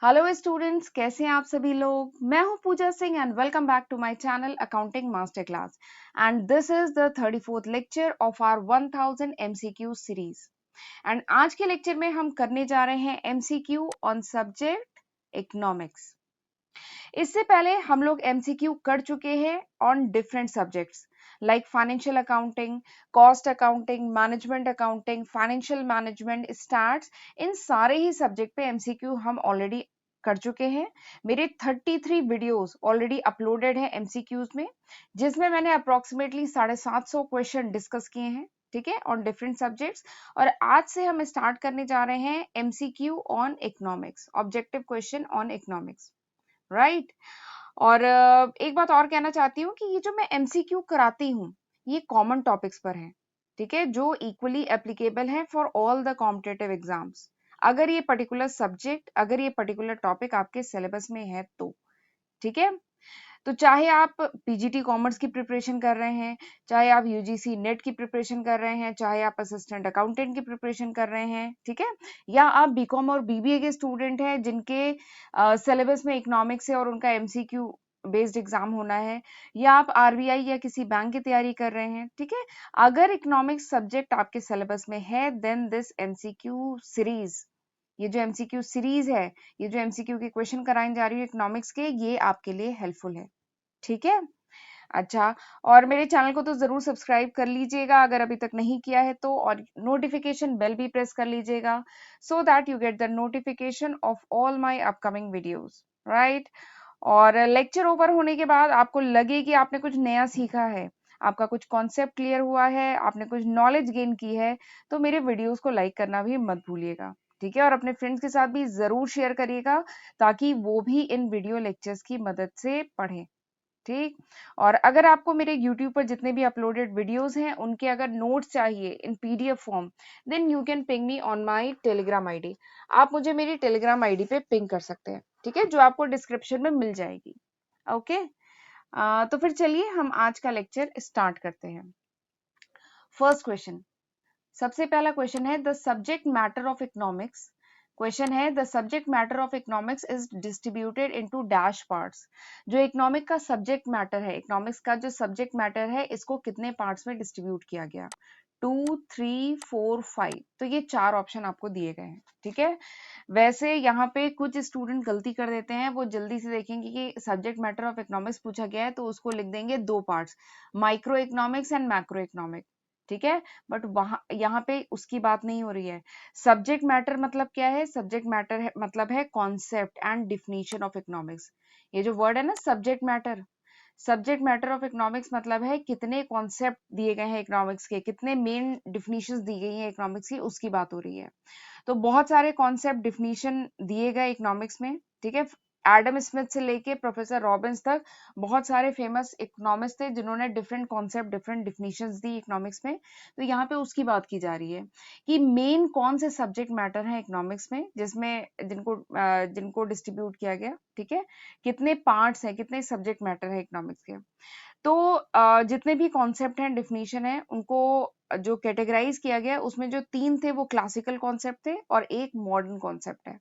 Hello students, कैसे हैं आप सभी लोग। मैं हूं Pooja Singh and welcome back to my channel accounting master class. And this is the 34th lecture of our 1000 MCQ series. एंड आज के लेक्चर में हम करने जा रहे हैं एमसीक्यू ऑन सब्जेक्ट इकोनॉमिक्स। इससे पहले हम लोग एमसीक्यू कर चुके हैं on different subjects like financial accounting, cost accounting, management accounting, financial management, stats. इन सारे ही सब्जेक्ट पे एमसीक्यू हम ऑलरेडी कर चुके हैं। मेरे 33 वीडियोस ऑलरेडी अपलोडेड है एमसीक्यूज में, जिसमें मैंने अप्रोक्सीमेटली 750 क्वेश्चन डिस्कस किए हैं, ठीक है, ऑन डिफरेंट सब्जेक्ट्स। और आज से हम स्टार्ट करने जा रहे हैं MCQ on economics, objective question on economics, right. और एक बात और कहना चाहती हूँ कि ये जो मैं एमसीक्यू कराती हूँ ये कॉमन टॉपिक्स पर है, ठीक है, जो इक्वली एप्लीकेबल है for all the competitive exams. अगर ये पर्टिकुलर सब्जेक्ट, अगर ये पर्टिकुलर टॉपिक आपके सिलेबस में है तो, ठीक है। तो चाहे आप पीजीटी कॉमर्स की प्रिपरेशन कर रहे हैं, चाहे आप यूजीसी नेट की प्रिपरेशन कर रहे हैं, चाहे आप असिस्टेंट अकाउंटेंट की प्रिपरेशन कर रहे हैं, ठीक है, या आप बीकॉम और बीबीए के स्टूडेंट हैं जिनके सिलेबस में इकोनॉमिक्स है और उनका एमसीक्यू बेस्ड एग्जाम होना है, या आप आरबीआई या किसी बैंक की तैयारी कर रहे हैं, ठीक है। अगर इकोनॉमिक्स सब्जेक्ट आपके सिलेबस में है देन दिस एमसीक्यू सीरीज, ये जो एमसीक्यू सीरीज है, ये जो एमसीक्यू के क्वेश्चन कराए जा रही है इकोनॉमिक्स के, ये आपके लिए हेल्पफुल है, ठीक है। अच्छा, और मेरे चैनल को तो जरूर सब्सक्राइब कर लीजिएगा अगर अभी तक नहीं किया है तो, और नोटिफिकेशन बेल भी प्रेस कर लीजिएगा so that you get the notification of all my upcoming videos, right. और लेक्चर ओवर होने के बाद आपको लगे कि आपने कुछ नया सीखा है, आपका कुछ कॉन्सेप्ट क्लियर हुआ है, आपने कुछ नॉलेज गेन की है, तो मेरे वीडियोस को लाइक करना भी मत भूलिएगा, ठीक है। और अपने फ्रेंड्स के साथ भी जरूर शेयर करिएगा ताकि वो भी इन वीडियो लेक्चर्स की मदद से पढ़ें, ठीक। और अगर आपको मेरे YouTube पर जितने भी अपलोडेड वीडियोस हैं उनके अगर नोट्स चाहिए in PDF form, then you can ping me on my Telegram ID. आप मुझे मेरी टेलीग्राम आईडी पे पिंग कर सकते हैं, ठीक है, जो आपको डिस्क्रिप्शन में मिल जाएगी। ओके, तो फिर चलिए हम आज का लेक्चर स्टार्ट करते हैं। फर्स्ट क्वेश्चन, सबसे पहला क्वेश्चन है the subject matter of economics. Question है the subject matter of economics is distributed into dash parts. जो इकोनॉमिक का सब्जेक्ट मैटर है, इकोनॉमिक्स का जो सब्जेक्ट मैटर है, इसको कितने पार्ट्स में डिस्ट्रीब्यूट किया गया। 2, 3, 4, 5, तो ये चार ऑप्शन आपको दिए गए हैं, ठीक है। वैसे यहाँ पे कुछ स्टूडेंट गलती कर देते हैं, वो जल्दी से देखेंगे कि सब्जेक्ट मैटर ऑफ इकोनॉमिक्स पूछा गया है तो उसको लिख देंगे दो parts, micro economics and macro economics, ठीक है। बट वहां यहाँ पे उसकी बात नहीं हो रही है। सब्जेक्ट मैटर मतलब क्या है, सब्जेक्ट मैटर है मतलब है concept and definition of economics. ये जो वर्ड है ना subject matter, subject matter of economics मतलब है कितने कॉन्सेप्ट दिए गए हैं इकोनॉमिक्स के, कितने मेन डिफिनीशंस दी गई हैं इकोनॉमिक्स की, उसकी बात हो रही है। तो बहुत सारे कॉन्सेप्ट डिफिनीशन दिए गए इकोनॉमिक्स में, ठीक है। एडम स्मिथ से लेके प्रोफेसर रॉबिन्स तक बहुत सारे फेमस इकोनॉमिस्ट थे जिन्होंने डिफरेंट कॉन्सेप्ट, डिफरेंट डिफिनीशंस दी इकोनॉमिक्स में। तो यहाँ पे उसकी बात की जा रही है कि मेन कौन से सब्जेक्ट मैटर हैं इकोनॉमिक्स में जिसमें जिनको डिस्ट्रीब्यूट किया गया, ठीक है, कितने पार्ट्स हैं, कितने सब्जेक्ट मैटर है इकोनॉमिक्स के। तो जितने भी कॉन्सेप्ट हैं, डिफिनीशन है, उनको जो कैटेगराइज किया गया उसमें जो तीन थे वो क्लासिकल कॉन्सेप्ट थे और एक मॉडर्न कॉन्सेप्ट है।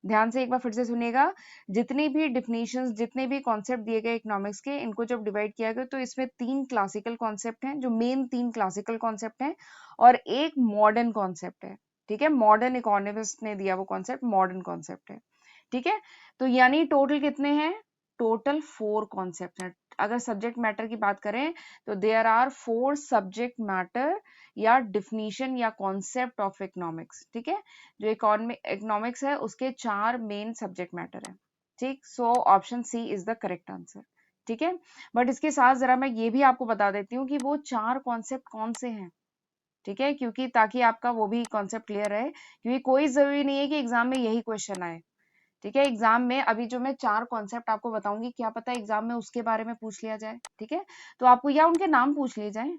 ध्यान से एक बार फिर से सुनिएगा, जितनी भी डिफिनीशंस, जितने भी कॉन्सेप्ट दिए गए इकोनॉमिक्स के, इनको जब डिवाइड किया गया तो इसमें तीन क्लासिकल कॉन्सेप्ट हैं, जो मेन तीन क्लासिकल कॉन्सेप्ट हैं, और एक मॉडर्न कॉन्सेप्ट है, ठीक है। मॉडर्न इकोनॉमिस्ट ने दिया वो कॉन्सेप्ट, मॉडर्न कॉन्सेप्ट है, ठीक है। तो यानी टोटल कितने हैं, टोटल 4 कॉन्सेप्ट हैं। अगर सब्जेक्ट मैटर की बात करें तो देयर आर 4 सब्जेक्ट मैटर या डिफिनीशन या कॉन्सेप्ट ऑफ इकोनॉमिक्स, ठीक है। जो इकोनॉमिक्स है उसके 4 मेन सब्जेक्ट मैटर है, ठीक। So option C is the correct answer, ठीक है। बट इसके साथ जरा मैं ये भी आपको बता देती हूँ कि वो 4 कॉन्सेप्ट कौन से हैं, ठीक है, क्योंकि ताकि आपका वो भी कॉन्सेप्ट क्लियर रहे, क्योंकि कोई जरूरी नहीं है कि एग्जाम में यही क्वेश्चन आए, ठीक है। एग्जाम में अभी जो मैं 4 कॉन्सेप्ट आपको बताऊंगी, क्या पता एग्जाम में उसके बारे में पूछ लिया जाए, ठीक है। तो आपको या उनके नाम पूछ लिए जाए,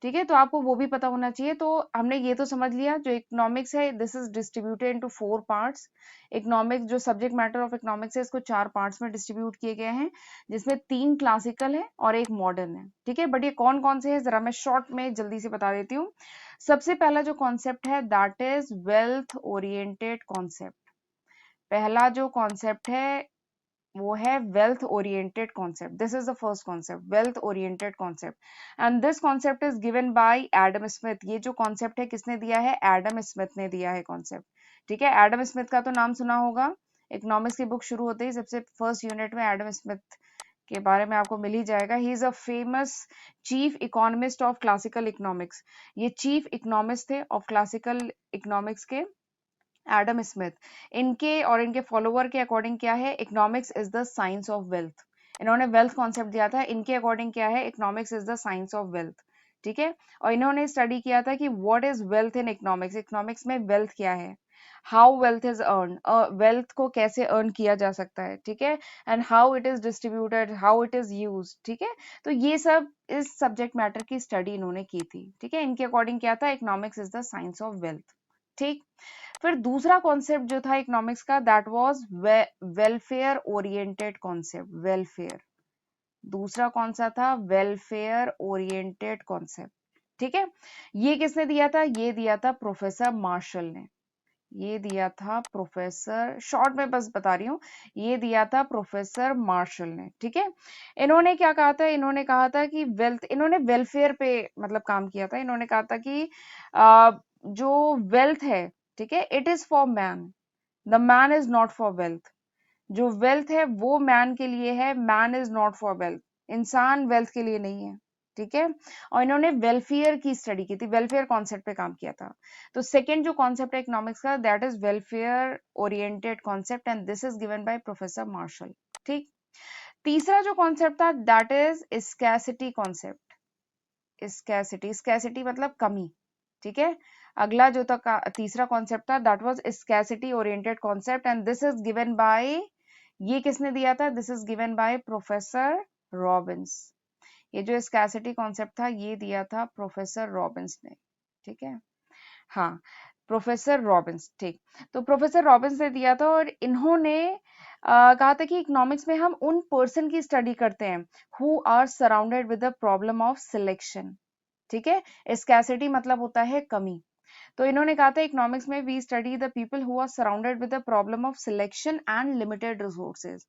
ठीक है, तो आपको वो भी पता होना चाहिए। तो हमने ये तो समझ लिया, जो इकोनॉमिक्स है this is distributed into 4 parts. Economics जो सब्जेक्ट मैटर ऑफ इकोनॉमिक्स है इसको 4 पार्ट्स में डिस्ट्रीब्यूट किए गए हैं, जिसमें 3 क्लासिकल है और एक मॉडर्न है, ठीक है। बट ये कौन कौन से है जरा मैं शॉर्ट में जल्दी से बता देती हूँ। सबसे पहला जो कॉन्सेप्ट है that is wealth oriented concept. पहला जो कॉन्सेप्ट है वो है wealth oriented concept. This is the first concept, wealth oriented concept, and this concept is given by Adam Smith. ये जो कॉन्सेप्ट है किसने दिया है? एडम स्मिथ ने दिया है कॉन्सेप्ट. ठीक है, एडम स्मिथ का तो नाम सुना होगा. इकोनॉमिक्स की बुक शुरू होते ही सबसे फर्स्ट यूनिट में एडम स्मिथ के बारे में आपको मिल ही जाएगा. He is a famous chief economist of classical economics. ये चीफ इकोनॉमिस्ट थे ऑफ क्लासिकल इकोनॉमिक्स के, एडम स्मिथ. इनके और इनके फॉलोवर के अकॉर्डिंग क्या है? Economics is the science of wealth. इन्होंने वेल्थ कॉन्सेप्ट दिया था. इनके अकॉर्डिंग क्या है? Economics is the science of wealth. ठीक है, और इन्होंने स्टडी किया था कि what is wealth in economics. Economics में वेल्थ क्या है, how wealth is earn, wealth को कैसे अर्न किया जा सकता है. ठीक है, and how it is distributed, how it is use. ठीक है, तो ये सब इस सब्जेक्ट मैटर की स्टडी इन्होंने की थी. ठीक है, इनके अकॉर्डिंग क्या था? Economics is the science of wealth. ठीक, फिर दूसरा कॉन्सेप्ट जो था इकोनॉमिक्स का, that was welfare oriented concept. Welfare, दूसरा कौन सा था? Welfare oriented concept. ठीक है, ये किसने दिया था? ये दिया था प्रोफेसर मार्शल ने. ये दिया था प्रोफेसर, शॉर्ट में बस बता रही हूँ, ये दिया था प्रोफेसर मार्शल ने. ठीक है, इन्होंने क्या कहा था? इन्होंने कहा था कि वेल्थ, इन्होंने वेलफेयर पे मतलब काम किया था. इन्होंने कहा था कि जो वेल्थ है, ठीक है, it is for man, the man is not for wealth. जो वेल्थ है वो मैन के लिए है, man is not for wealth. इंसान वेल्थ के लिए नहीं है. ठीक है, और इन्होंने वेलफेयर की स्टडी की थी, वेलफेयर कॉन्सेप्ट पे काम किया था. तो सेकंड जो कॉन्सेप्ट है इकोनॉमिक्स का, that is welfare oriented concept, and this is given by professor Marshall. ठीक, तीसरा जो कॉन्सेप्ट था, that is scarcity concept. Scarcity, scarcity मतलब कमी. ठीक है, अगला जो था तीसरा कॉन्सेप्ट था, that was scarcity oriented concept, and this is given bye, ये किसने दिया था? This is given by professor Robins. ये जो स्कैसिटी कॉन्सेप्ट था ये दिया था प्रोफेसर रॉबिन्स ने. ठीक है, हाँ, प्रोफेसर रॉबिन्स. ठीक, तो प्रोफेसर रॉबिन्स ने दिया था, और इन्होंने कहा था कि इकोनॉमिक्स में हम उन पर्सन की स्टडी करते हैं who are surrounded with the problem of selection. ठीक है, स्कैसिटी मतलब होता है कमी. तो इन्होंने कहा था इकोनॉमिक्स में we study the people who are surrounded with the problem of selection and limited resources.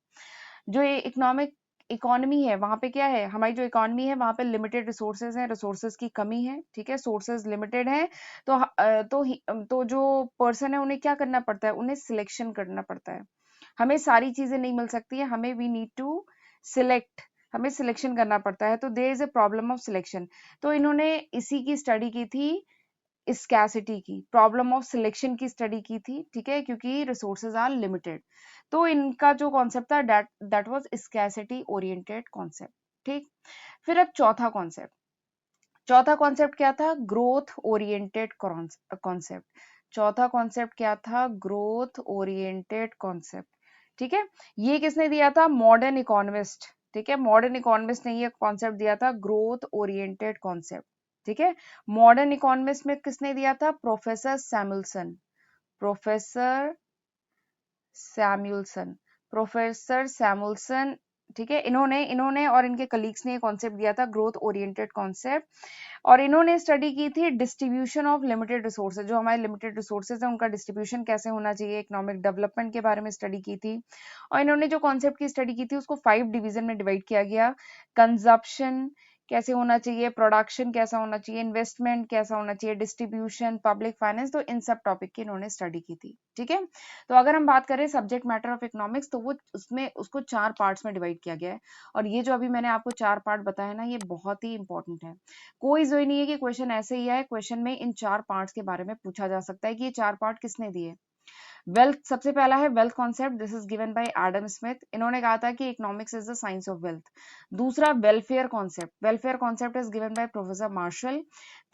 जो ये इकोनॉमिक इकोनॉमी है वहां पे क्या है? हमारी जो इकोनॉमी है वहां पे लिमिटेड रिसोर्सेज हैं, रिसोर्सेज की कमी है. ठीक है, सोर्सेज लिमिटेड हैं. तो जो पर्सन है उन्हें क्या करना पड़ता है? उन्हें सिलेक्शन करना पड़ता है. हमें सारी चीजें नहीं मिल सकती है, हमें वी नीड टू सिलेक्ट, हमें सिलेक्शन करना पड़ता है. तो there is a problem of selection. तो इन्होंने इसी की स्टडी की थी, स्कैसिटी की, प्रॉब्लम ऑफ सिलेक्शन की स्टडी की थी. ठीक है, क्योंकि रिसोर्सेज आर लिमिटेड. तो इनका जो कॉन्सेप्ट था, that was scarcity oriented concept. ठीक, फिर अब चौथा कॉन्सेप्ट, चौथा कॉन्सेप्ट क्या था? Growth oriented concept. चौथा कॉन्सेप्ट क्या था? Growth oriented concept. ठीक है, ये किसने दिया था? Modern economist. ठीक है, मॉडर्न इकोनॉमिस्ट ने ये कॉन्सेप्ट दिया था, ग्रोथ ओरिएंटेड कॉन्सेप्ट. ठीक है, मॉडर्न इकोनॉमिस्ट में किसने दिया था? Professor Samuelson. Professor Samuelson, professor Samuelson. ठीक है, इन्होंने इन्होंने और इनके कलीग्स ने ये कॉन्सेप्ट दिया था, ग्रोथ ओरिएंटेड कॉन्सेप्ट. और इन्होंने स्टडी की थी डिस्ट्रीब्यूशन ऑफ लिमिटेड रिसोर्सेज. जो हमारे लिमिटेड रिसोर्सेज है उनका डिस्ट्रीब्यूशन कैसे होना चाहिए, इकोनॉमिक डेवलपमेंट के बारे में स्टडी की थी. और इन्होंने जो कॉन्सेप्ट की स्टडी की थी उसको 5 डिवीजन में डिवाइड किया गया. कंजप्शन कैसे होना चाहिए, प्रोडक्शन कैसा होना चाहिए, इन्वेस्टमेंट कैसा होना चाहिए, डिस्ट्रीब्यूशन, पब्लिक फाइनेंस. तो इन सब टॉपिक की इन्होंने स्टडी की थी. ठीक है, तो अगर हम बात करें सब्जेक्ट मैटर ऑफ इकोनॉमिक्स, तो वो उसमें उसको 4 पार्ट्स में डिवाइड किया गया है. और ये जो अभी मैंने आपको 4 पार्ट बताया ना, ये बहुत ही इंपॉर्टेंट है. कोई जोई नहीं है कि क्वेश्चन ऐसे ही है, क्वेश्चन में इन 4 पार्ट्स के बारे में पूछा जा सकता है कि ये 4 पार्ट किसने दिए. वेल्थ, सबसे पहला है wealth concept. This is given by Adam Smith. इन्होंने कहा था कि economics is the science of wealth. दूसरा welfare concept. Welfare concept is given by professor Marshall.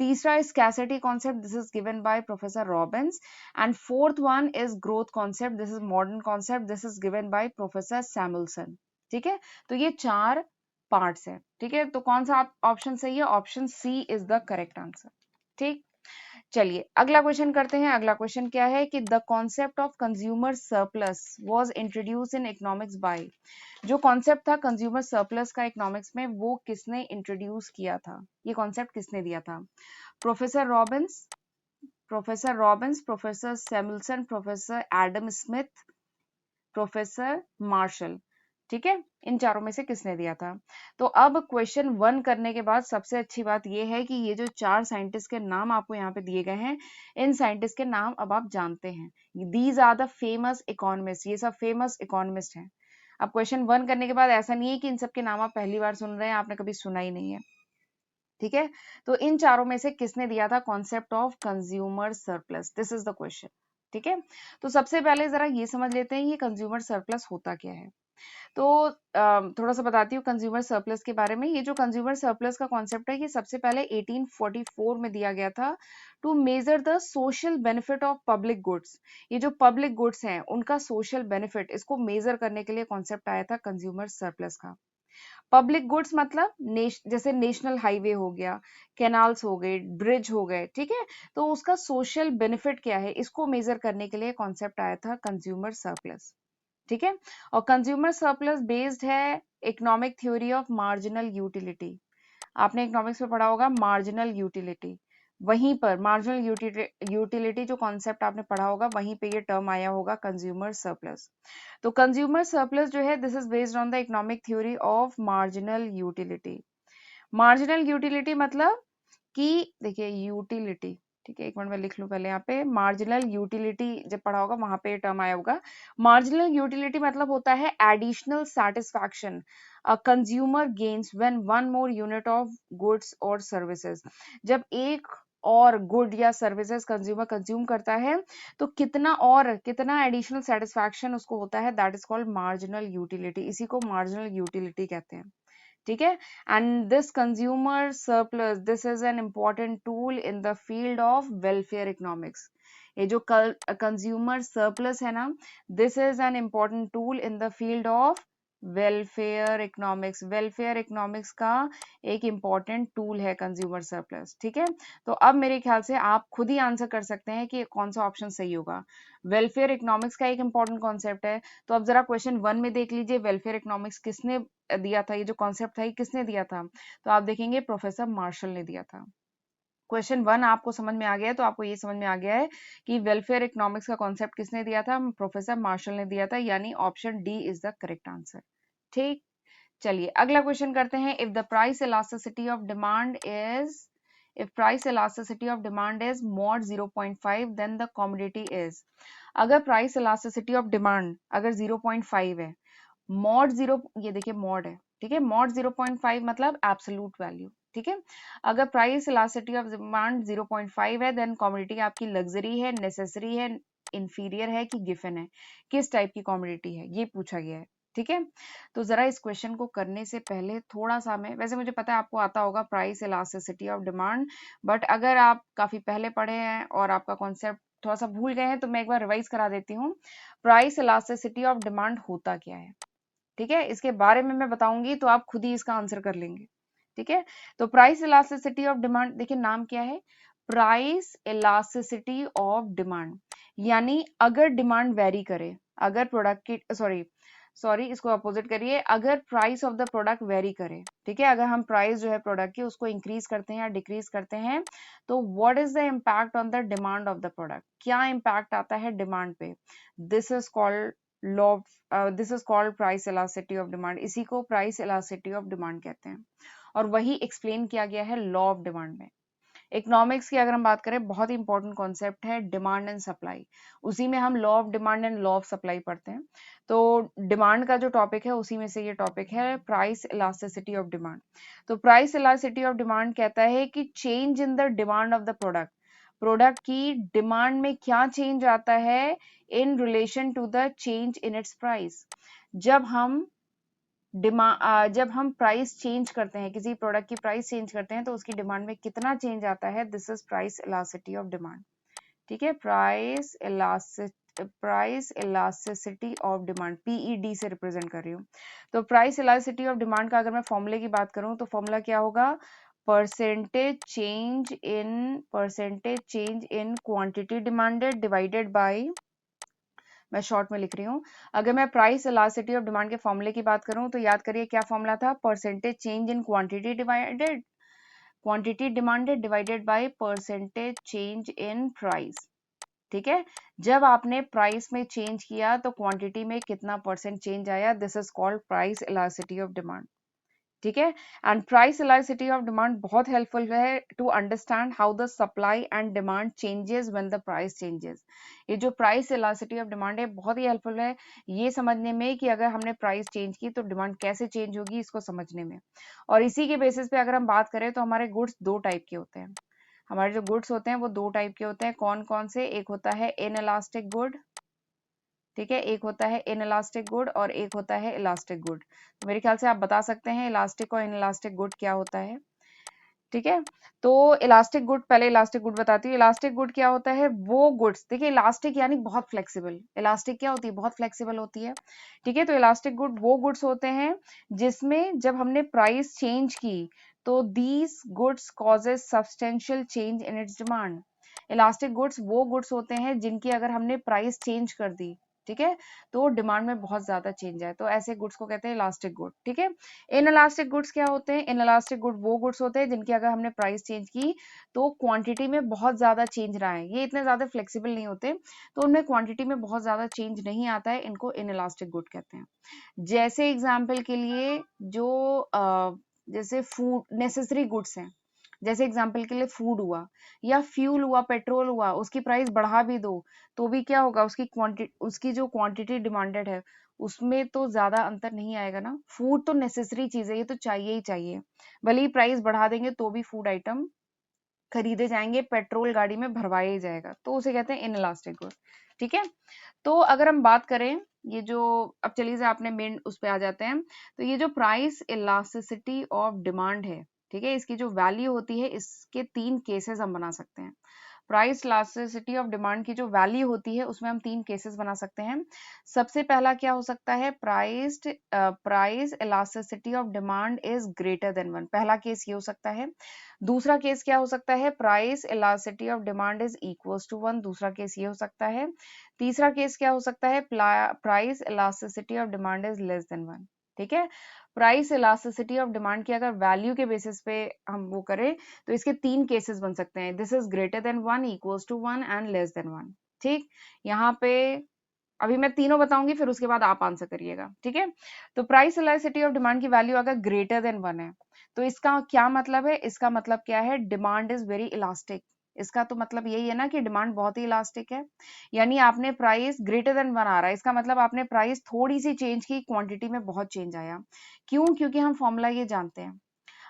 तीसरा scarcity concept. This is given by professor Robbins. And fourth one is growth concept. This is modern concept. This is given by professor Samuelson. ठीक है, तो ये 4 parts है. ठीक है, तो कौन सा ऑप्शन सही है? Option C is the correct answer. ठीक, चलिए अगला क्वेश्चन करते हैं. अगला क्वेश्चन क्या है कि the concept of consumer surplus was introduce in economics by. जो कॉन्सेप्ट था कंज्यूमर सरप्लस का इकोनॉमिक्स में, वो किसने इंट्रोड्यूस किया था? ये कॉन्सेप्ट किसने दिया था? Professor Robbins, professor Robbins, professor Samuelson, professor Adam Smith, professor Marshall. ठीक है, इन चारों में से किसने दिया था? तो अब क्वेश्चन 1 करने के बाद सबसे अच्छी बात यह है कि ये जो 4 साइंटिस्ट के नाम आपको यहाँ पे दिए गए हैं, इन साइंटिस्ट के नाम अब आप जानते हैं। These are the famous economist, ये सब फेमस इकोनॉमिस्ट हैं। अब क्वेश्चन 1 करने के बाद ऐसा नहीं है कि इन सब के नाम आप पहली बार सुन रहे हैं, आपने कभी सुना ही नहीं है। ठीक है, तो इन चारों में से किसने दिया था concept of consumer surplus? This is the question. ठीक है, तो सबसे पहले जरा ये समझ लेते हैं ये कंज्यूमर सरप्लस होता क्या है। तो थोड़ा सा बताती हूँ कंज्यूमर सरप्लस के बारे में। ये जो कंज्यूमर सरप्लस का कॉन्सेप्ट है ये सबसे पहले 1844 में दिया गया था to measure the social benefit of public goods. ये जो पब्लिक गुड्स हैं उनका सोशल बेनिफिट, इसको मेजर करने के लिए कॉन्सेप्ट आया था कंज्यूमर सरप्लस का। पब्लिक गुड्स मतलब जैसे नेशनल हाईवे हो गया, कैनाल्स हो गए, ब्रिज हो गए, ठीक है, तो उसका सोशल बेनिफिट क्या है इसको मेजर करने के लिए कॉन्सेप्ट आया था कंज्यूमर सरप्लस। ठीक है, और कंज्यूमर सरप्लस बेस्ड है economic theory of marginal utility. आपने इकोनॉमिक्स में पढ़ा होगा मार्जिनल यूटिलिटी, वहीं पर मार्जिनल यूटिलिटी जो कॉन्सेप्ट आपने पढ़ा होगा वहीं पे ये टर्म आया होगा कंज्यूमर सरप्लस। तो कंज्यूमर सरप्लस जो है this is based on the economic theory of marginal utility. Marginal utility मतलब कि देखिए यूटिलिटी, ठीक है, एक मिनट में लिख लूं पहले यहाँ पे, मार्जिनल यूटिलिटी जब पढ़ा होगा वहां पे टर्म आया होगा। मार्जिनल यूटिलिटी मतलब होता है additional satisfaction consumer gains when one more unit of goods और सर्विसेज। जब एक और गुड या सर्विसेज कंज्यूमर कंज्यूम करता है तो कितना एडिशनल सेटिस्फैक्शन उसको होता है, that is called marginal utility. इसी को मार्जिनल यूटिलिटी कहते हैं। ठीक है, and this consumer surplus this is an important tool in the field of welfare economics. ये जो कंज्यूमर सरप्लस है ना, this is an important tool in the field of welfare economics. Welfare economics का एक इम्पॉर्टेंट टूल है consumer surplus. ठीक है, तो अब मेरे ख्याल से आप खुद ही आंसर कर सकते हैं कि कौन सा ऑप्शन सही होगा। वेलफेयर इकोनॉमिक्स का एक इम्पॉर्टेंट कॉन्सेप्ट है। तो अब जरा क्वेश्चन 1 में देख लीजिए वेलफेयर इकोनॉमिक्स किसने दिया था, ये जो कॉन्सेप्ट था ये किसने दिया था? तो आप देखेंगे प्रोफेसर मार्शल ने दिया था। क्वेश्चन 1 आपको समझ में आ गया है, तो आपको ये समझ में आ गया है कि वेलफेयर इकोनॉमिक्स का कॉन्सेप्ट किसने दिया था? प्रोफेसर मार्शल ने दिया था, यानी option D is the correct answer. ठीक, चलिए अगला क्वेश्चन करते हैं। If the price elasticity of demand is if price elasticity of demand is mod 0.5 then the commodity is। अगर price elasticity of demand अगर 0.5 है, मॉड 0, ये देखिए मॉड है, ठीक है, मॉड 0.5 मतलब एब्सोल्यूट वैल्यू। ठीक है, अगर प्राइस इलास्टिसिटी ऑफ डिमांड 0.5 है देन कमोडिटी आपकी लग्जरी है, नेसेसरी है, इंफीरियर है कि गिफन है, किस टाइप की कमोडिटी है ये पूछा गया है। ठीक है, तो जरा इस क्वेश्चन को करने से पहले थोड़ा सा मैं, वैसे मुझे पता है आपको आता होगा price elasticity of demand, but अगर आप काफी पहले पढ़े हैं और आपका कॉन्सेप्ट थोड़ा सा भूल गए हैं तो मैं एक बार रिवाइज करा देती हूँ। प्राइस इलास्टिसिटी ऑफ डिमांड होता क्या है, ठीक है, इसके बारे में मैं बताऊंगी तो आप खुद ही इसका आंसर कर लेंगे। ठीक है, तो प्राइस इलास्टिसिटी ऑफ डिमांड, देखिए नाम क्या है, प्राइस इलास्टिसिटी ऑफ डिमांड, यानी अगर डिमांड वेरी करे, अगर प्रोडक्ट की सॉरी इसको अपोजिट करिए, अगर price of the product very करे, ठीक है, अगर हम प्राइस जो है प्रोडक्ट की उसको इंक्रीज करते हैं या डिक्रीज करते हैं तो what is the impact on the demand of the product, क्या इम्पैक्ट आता है डिमांड पे, this is called law, this is called price elasticity of demand. इसी को प्राइस इलास्टिसिटी ऑफ डिमांड कहते हैं और वही एक्सप्लेन किया गया है लॉ ऑफ डिमांड में। इकोनॉमिक्स की अगर हम बात करें बहुत इंपॉर्टेंट कॉन्सेप्ट है डिमांड एंड सप्लाई, उसी में हम law of demand and law of supply पढ़ते हैं। तो डिमांड का जो टॉपिक है उसी में से ये टॉपिक है प्राइस इलास्टिसिटी ऑफ डिमांड। तो प्राइस इलास्टिसिटी ऑफ डिमांड कहता है कि change in the demand of the product, product की डिमांड में क्या चेंज आता है in relation to the change in its price. जब हम प्राइस चेंज करते हैं, किसी प्रोडक्ट की प्राइस चेंज करते हैं तो उसकी डिमांड में कितना चेंज आता है, this is price elasticity of demand. ठीक है, price elasticity of demand, PED से रिप्रेजेंट कर रही हूँ। तो प्राइस इलास्टिसिटी ऑफ डिमांड का अगर मैं फॉर्मूले की बात करूँ तो फॉर्मूला क्या होगा, percentage change in quantity demanded divided bye, मैं शॉर्ट में लिख रही हूँ, अगर मैं प्राइस इलास्टिसिटी ऑफ डिमांड के फॉर्मूले की बात करूँ तो याद करिए क्या फॉर्मूला था, percentage change in quantity demanded divided by percentage change in price. ठीक है, जब आपने प्राइस में चेंज किया तो क्वांटिटी में कितना परसेंट चेंज आया, this is called price elasticity of demand. ठीक है, and price elasticity of demand बहुत हेल्पफुल है to understand how the supply and demand changes when the price changes. ये जो प्राइस इलास्टिसिटी ऑफ डिमांड है बहुत ही helpful है ये समझने में कि अगर हमने प्राइस चेंज की तो डिमांड कैसे चेंज होगी इसको समझने में। और इसी के बेसिस पे अगर हम बात करें तो हमारे गुड्स दो टाइप के होते हैं। हमारे जो गुड्स होते हैं वो दो टाइप के होते हैं, कौन कौन से, एक होता है इनइलास्टिक गुड, ठीक है, एक होता है इनइलास्टिक गुड और एक होता है इलास्टिक गुड। तो मेरे ख्याल से आप बता सकते हैं इलास्टिक और इनइलास्टिक गुड क्या होता है। ठीक है, तो इलास्टिक गुड, पहले इलास्टिक गुड बताती हूँ। इलास्टिक गुड क्या होता है, वो गुड्स, देखिए इलास्टिक यानी बहुत फ्लेक्सिबल, इलास्टिक क्या होती है, बहुत फ्लेक्सिबल होती है। ठीक है, तो इलास्टिक गुड वो गुड्स होते हैं जिसमें जब हमने प्राइस चेंज की तो these goods causes substantial change in it's demand. Elastic goods वो गुड्स होते हैं जिनकी अगर हमने प्राइस चेंज कर दी, ठीक है, तो डिमांड में बहुत ज्यादा चेंज है, तो ऐसे गुड्स को कहते हैं इलास्टिक गुड। ठीक है, इनइलास्टिक गुड्स क्या होते हैं, इनइलास्टिक गुड वो गुड्स होते हैं जिनकी अगर हमने प्राइस चेंज की तो क्वांटिटी में बहुत ज्यादा चेंज रहा है, ये इतने ज्यादा फ्लेक्सिबल नहीं होते, तो उनमें क्वांटिटी में बहुत ज्यादा चेंज नहीं आता है, इनको इनइलास्टिक गुड कहते हैं। जैसे एग्जाम्पल के लिए जो जैसे फूड नेसेसरी गुड्स हैं, जैसे एग्जाम्पल के लिए फूड हुआ या फ्यूल हुआ, पेट्रोल हुआ, उसकी प्राइस बढ़ा भी दो तो भी क्या होगा, उसकी क्वांटिटी, उसकी जो क्वांटिटी डिमांडेड है उसमें तो ज्यादा अंतर नहीं आएगा ना। फूड तो नेसेसरी चीज है, ये तो चाहिए ही चाहिए, भले ही प्राइस बढ़ा देंगे तो भी फूड आइटम खरीदे जाएंगे, पेट्रोल गाड़ी में भरवाया ही जाएगा, तो उसे कहते हैं इनइलास्टिक गुड। ठीक है, तो अगर हम बात करें ये जो, अब चलिए से आपने मेन उस पे आ जाते हैं, तो ये जो प्राइस इलास्टिसिटी ऑफ डिमांड है, ठीक है, इसकी जो वैल्यू होती है इसके तीन केसेस हम बना सकते हैं। प्राइस इलास्टिसिटी ऑफ डिमांड की जो वैल्यू होती है उसमें हम तीन केसेस बना सकते हैं। सबसे पहला क्या हो सकता है, price elasticity of demand is greater than one, पहला केस ये हो सकता है। दूसरा केस क्या हो सकता है, price elasticity of demand is equals to one, दूसरा केस ये हो सकता है। तीसरा केस क्या हो सकता है, price elasticity of demand is less than one. ठीक है, प्राइस इलास्टिसिटी ऑफ डिमांड की अगर वैल्यू के बेसिस पे हम वो करें तो इसके तीन केसेस बन सकते हैं, this is greater than one, equals to one and less than one. ठीक, यहाँ पे अभी मैं तीनों बताऊंगी फिर उसके बाद आप आंसर करिएगा। ठीक है, तो प्राइस इलास्टिसिटी ऑफ डिमांड की वैल्यू अगर ग्रेटर देन वन है तो इसका क्या मतलब है, इसका मतलब क्या है, डिमांड इज वेरी इलास्टिक। इसका तो मतलब यही है ना कि डिमांड बहुत ही इलास्टिक है, यानी आपने प्राइस ग्रेटर देन वन आ रहा है, इसका मतलब आपने प्राइस थोड़ी सी चेंज की, क्वांटिटी में बहुत चेंज आया। क्यों, क्योंकि हम फॉर्मूला ये जानते हैं,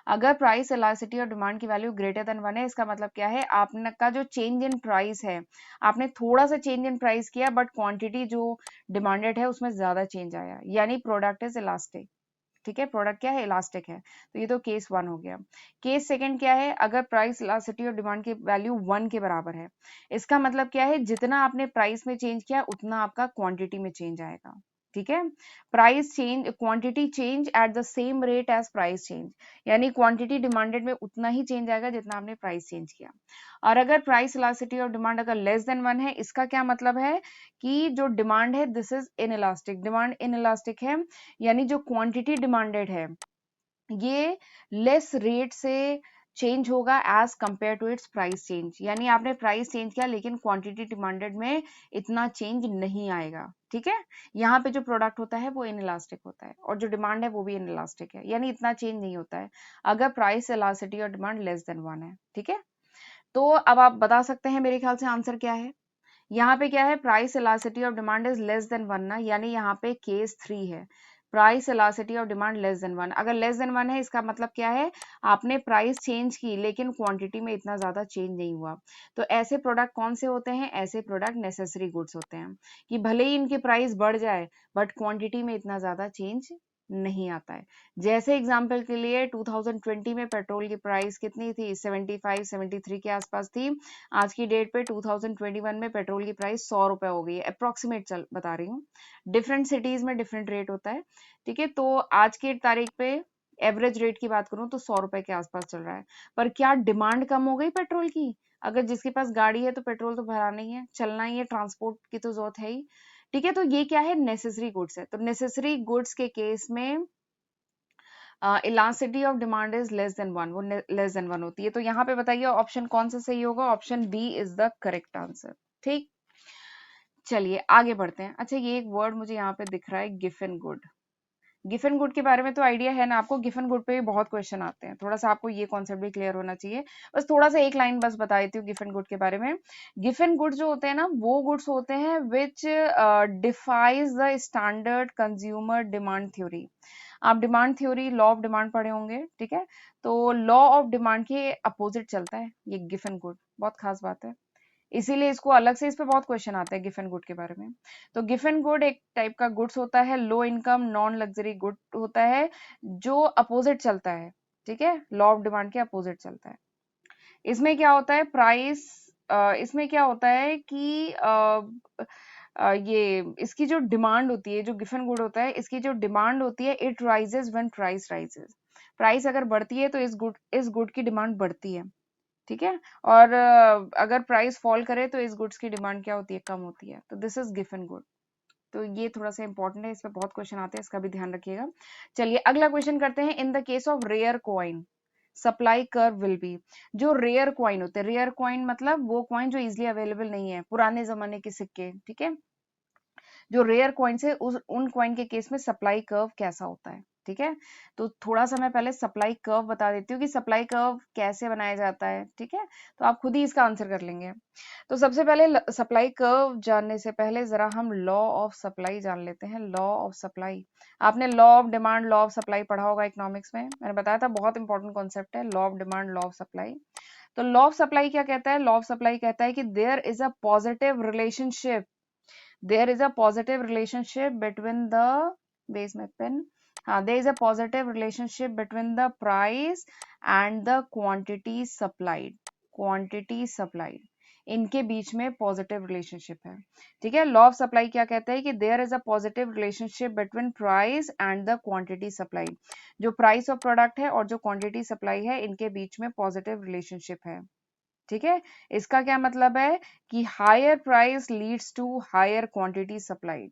अगर प्राइस इलास्टिसिटी और डिमांड की वैल्यू ग्रेटर देन वन है इसका मतलब क्या है, आपने का जो चेंज इन प्राइस है, आपने थोड़ा सा चेंज इन प्राइस किया बट क्वांटिटी जो डिमांडेड है उसमें ज्यादा चेंज आया, यानी प्रोडक्ट इज इलास्टिक। ठीक है, प्रोडक्ट क्या है, इलास्टिक है, तो ये तो केस वन हो गया। केस सेकंड क्या है, अगर प्राइस इलास्टिसिटी और डिमांड की वैल्यू वन के बराबर है, इसका मतलब क्या है, जितना आपने प्राइस में चेंज किया उतना आपका क्वांटिटी में चेंज आएगा। ठीक है, price change, quantity change at the same rate as price change, यानी क्वांटिटी डिमांडेड में उतना ही चेंज आएगा जितना आपने प्राइस चेंज किया। और अगर प्राइस इलास्टिसिटी और डिमांड अगर लेस देन वन है, इसका क्या मतलब है कि जो डिमांड है this is inelastic, demand inelastic है, यानी जो क्वांटिटी डिमांडेड है ये लेस रेट से चेंज होगा as compare to its price change, यानी आपने प्राइस चेंज किया लेकिन क्वांटिटी डिमांडेड में इतना चेंज नहीं आएगा। ठीक है, यहाँ पे जो प्रोडक्ट होता है वो इनइलास्टिक होता है और जो डिमांड है वो भी इनइलास्टिक है, यानी इतना चेंज नहीं होता है अगर प्राइस इलास्टिसिटी और डिमांड लेस देन वन है। ठीक है, तो अब आप बता सकते हैं मेरे ख्याल से आंसर क्या है, यहाँ पे क्या है, price elasticity of demand is less than one ना, यानी यहाँ पे केस थ्री है, price elasticity of demand less than one. अगर लेस देन वन है इसका मतलब क्या है, आपने प्राइस चेंज की लेकिन क्वांटिटी में इतना ज्यादा चेंज नहीं हुआ। तो ऐसे प्रोडक्ट कौन से होते हैं, ऐसे प्रोडक्ट नेसेसरी गुड्स होते हैं कि भले ही इनकी प्राइस बढ़ जाए बट क्वांटिटी में इतना ज्यादा चेंज नहीं आता है। जैसे एग्जांपल के लिए 2020 में पेट्रोल की प्राइस कितनी थी, 75 73 के आसपास थी, आज की डेट पे 2021 में पेट्रोल की प्राइस 100 रुपए हो गई है, अप्रोक्सीमेट चल बता रही हूँ, डिफरेंट सिटीज में डिफरेंट रेट होता है। ठीक है, तो आज की तारीख पे एवरेज रेट की बात करूं तो 100 रुपए के आसपास चल रहा है, पर क्या डिमांड कम हो गई पेट्रोल की, अगर जिसके पास गाड़ी है तो पेट्रोल तो भराना ही है, चलना ही है, ट्रांसपोर्ट की तो जरूरत है ही। ठीक है, तो ये क्या है, नेसेसरी गुड्स है, तो नेसेसरी गुड्स के केस में elasticity of demand is less than one, वो लेस देन वन होती है, तो यहाँ पे बताइए ऑप्शन कौन सा सही होगा, option B is the correct answer. ठीक, चलिए आगे बढ़ते हैं। अच्छा, ये एक वर्ड मुझे यहाँ पे दिख रहा है, गिफन गुड। गिफन गुड के बारे में तो आइडिया है ना आपको, गिफन गुड पे भी बहुत क्वेश्चन आते हैं, थोड़ा सा आपको ये कॉन्सेप्ट भी क्लियर होना चाहिए। बस थोड़ा सा एक लाइन बस बता देती हूँ गिफन गुड के बारे में। गिफन गुड जो होते हैं ना, वो गुड्स होते हैं which defies the standard consumer demand theory. आप demand theory, law of demand पढ़े होंगे, ठीक है? तो लॉ ऑफ डिमांड के अपोजिट चलता है ये गिफन गुड, बहुत खास बात है। इसीलिए इसको अलग से, इस पे बहुत क्वेश्चन आते हैं गिफन गुड के बारे में। तो गिफन गुड एक टाइप का गुड्स होता है, low income non luxury good होता है, जो अपोजिट चलता है, ठीक है? लॉ ऑफ डिमांड के अपोजिट चलता है। इसमें क्या होता है, प्राइस, इसमें क्या होता है कि ये इसकी जो डिमांड होती है, जो गिफन गुड होता है, इसकी जो डिमांड होती है, it rises when price rises. Price अगर बढ़ती है तो इस गुड की डिमांड बढ़ती है, ठीक है? और अगर प्राइस फॉल करे तो इस गुड्स की डिमांड क्या होती है, कम होती है। तो दिस इज गिवन गुड। तो ये थोड़ा सा इंपॉर्टेंट है, इस पे बहुत क्वेश्चन आते हैं, इसका भी ध्यान रखिएगा। चलिए अगला क्वेश्चन करते हैं। In the case of rare coin supply curve will be. जो रेयर कॉइन होते हैं, रेयर कॉइन मतलब वो कॉइन जो इजिली अवेलेबल नहीं है, पुराने जमाने के सिक्के, ठीक है? जो रेयर कॉइन्स है उन कॉइन के केस में सप्लाई कर्व कैसा होता है, ठीक है? तो थोड़ा सा मैं पहले सप्लाई कर्व बता देती हूँ कि सप्लाई कर्व कैसे बनाया जाता है, ठीक है? तो आप खुद ही इसका आंसर कर लेंगे। तो सबसे पहले सप्लाई कर्व जानने से पहले जरा हम लॉ ऑफ सप्लाई जान लेते हैं। लॉ ऑफ सप्लाई, आपने law of demand, law of supply पढ़ा होगा इकोनॉमिक्स में, मैंने बताया था बहुत इंपॉर्टेंट कॉन्सेप्ट है law of demand, law of supply. तो लॉ ऑफ सप्लाई क्या कहता है? लॉ ऑफ सप्लाई कहता है कि there is a positive relationship, there is a positive relationship between the base में pen, हाँ, there is a positive relationship between the price and the quantity supplied, इनके बीच में पॉजिटिव रिलेशनशिप है, ठीक है? लॉ ऑफ सप्लाई क्या कहता है कि there is a positive relationship between price and the quantity supplied. जो प्राइस ऑफ प्रोडक्ट है और जो क्वांटिटी सप्लाई है, इनके बीच में पॉजिटिव रिलेशनशिप है, ठीक है? इसका क्या मतलब है कि higher price leads to higher quantity supplied.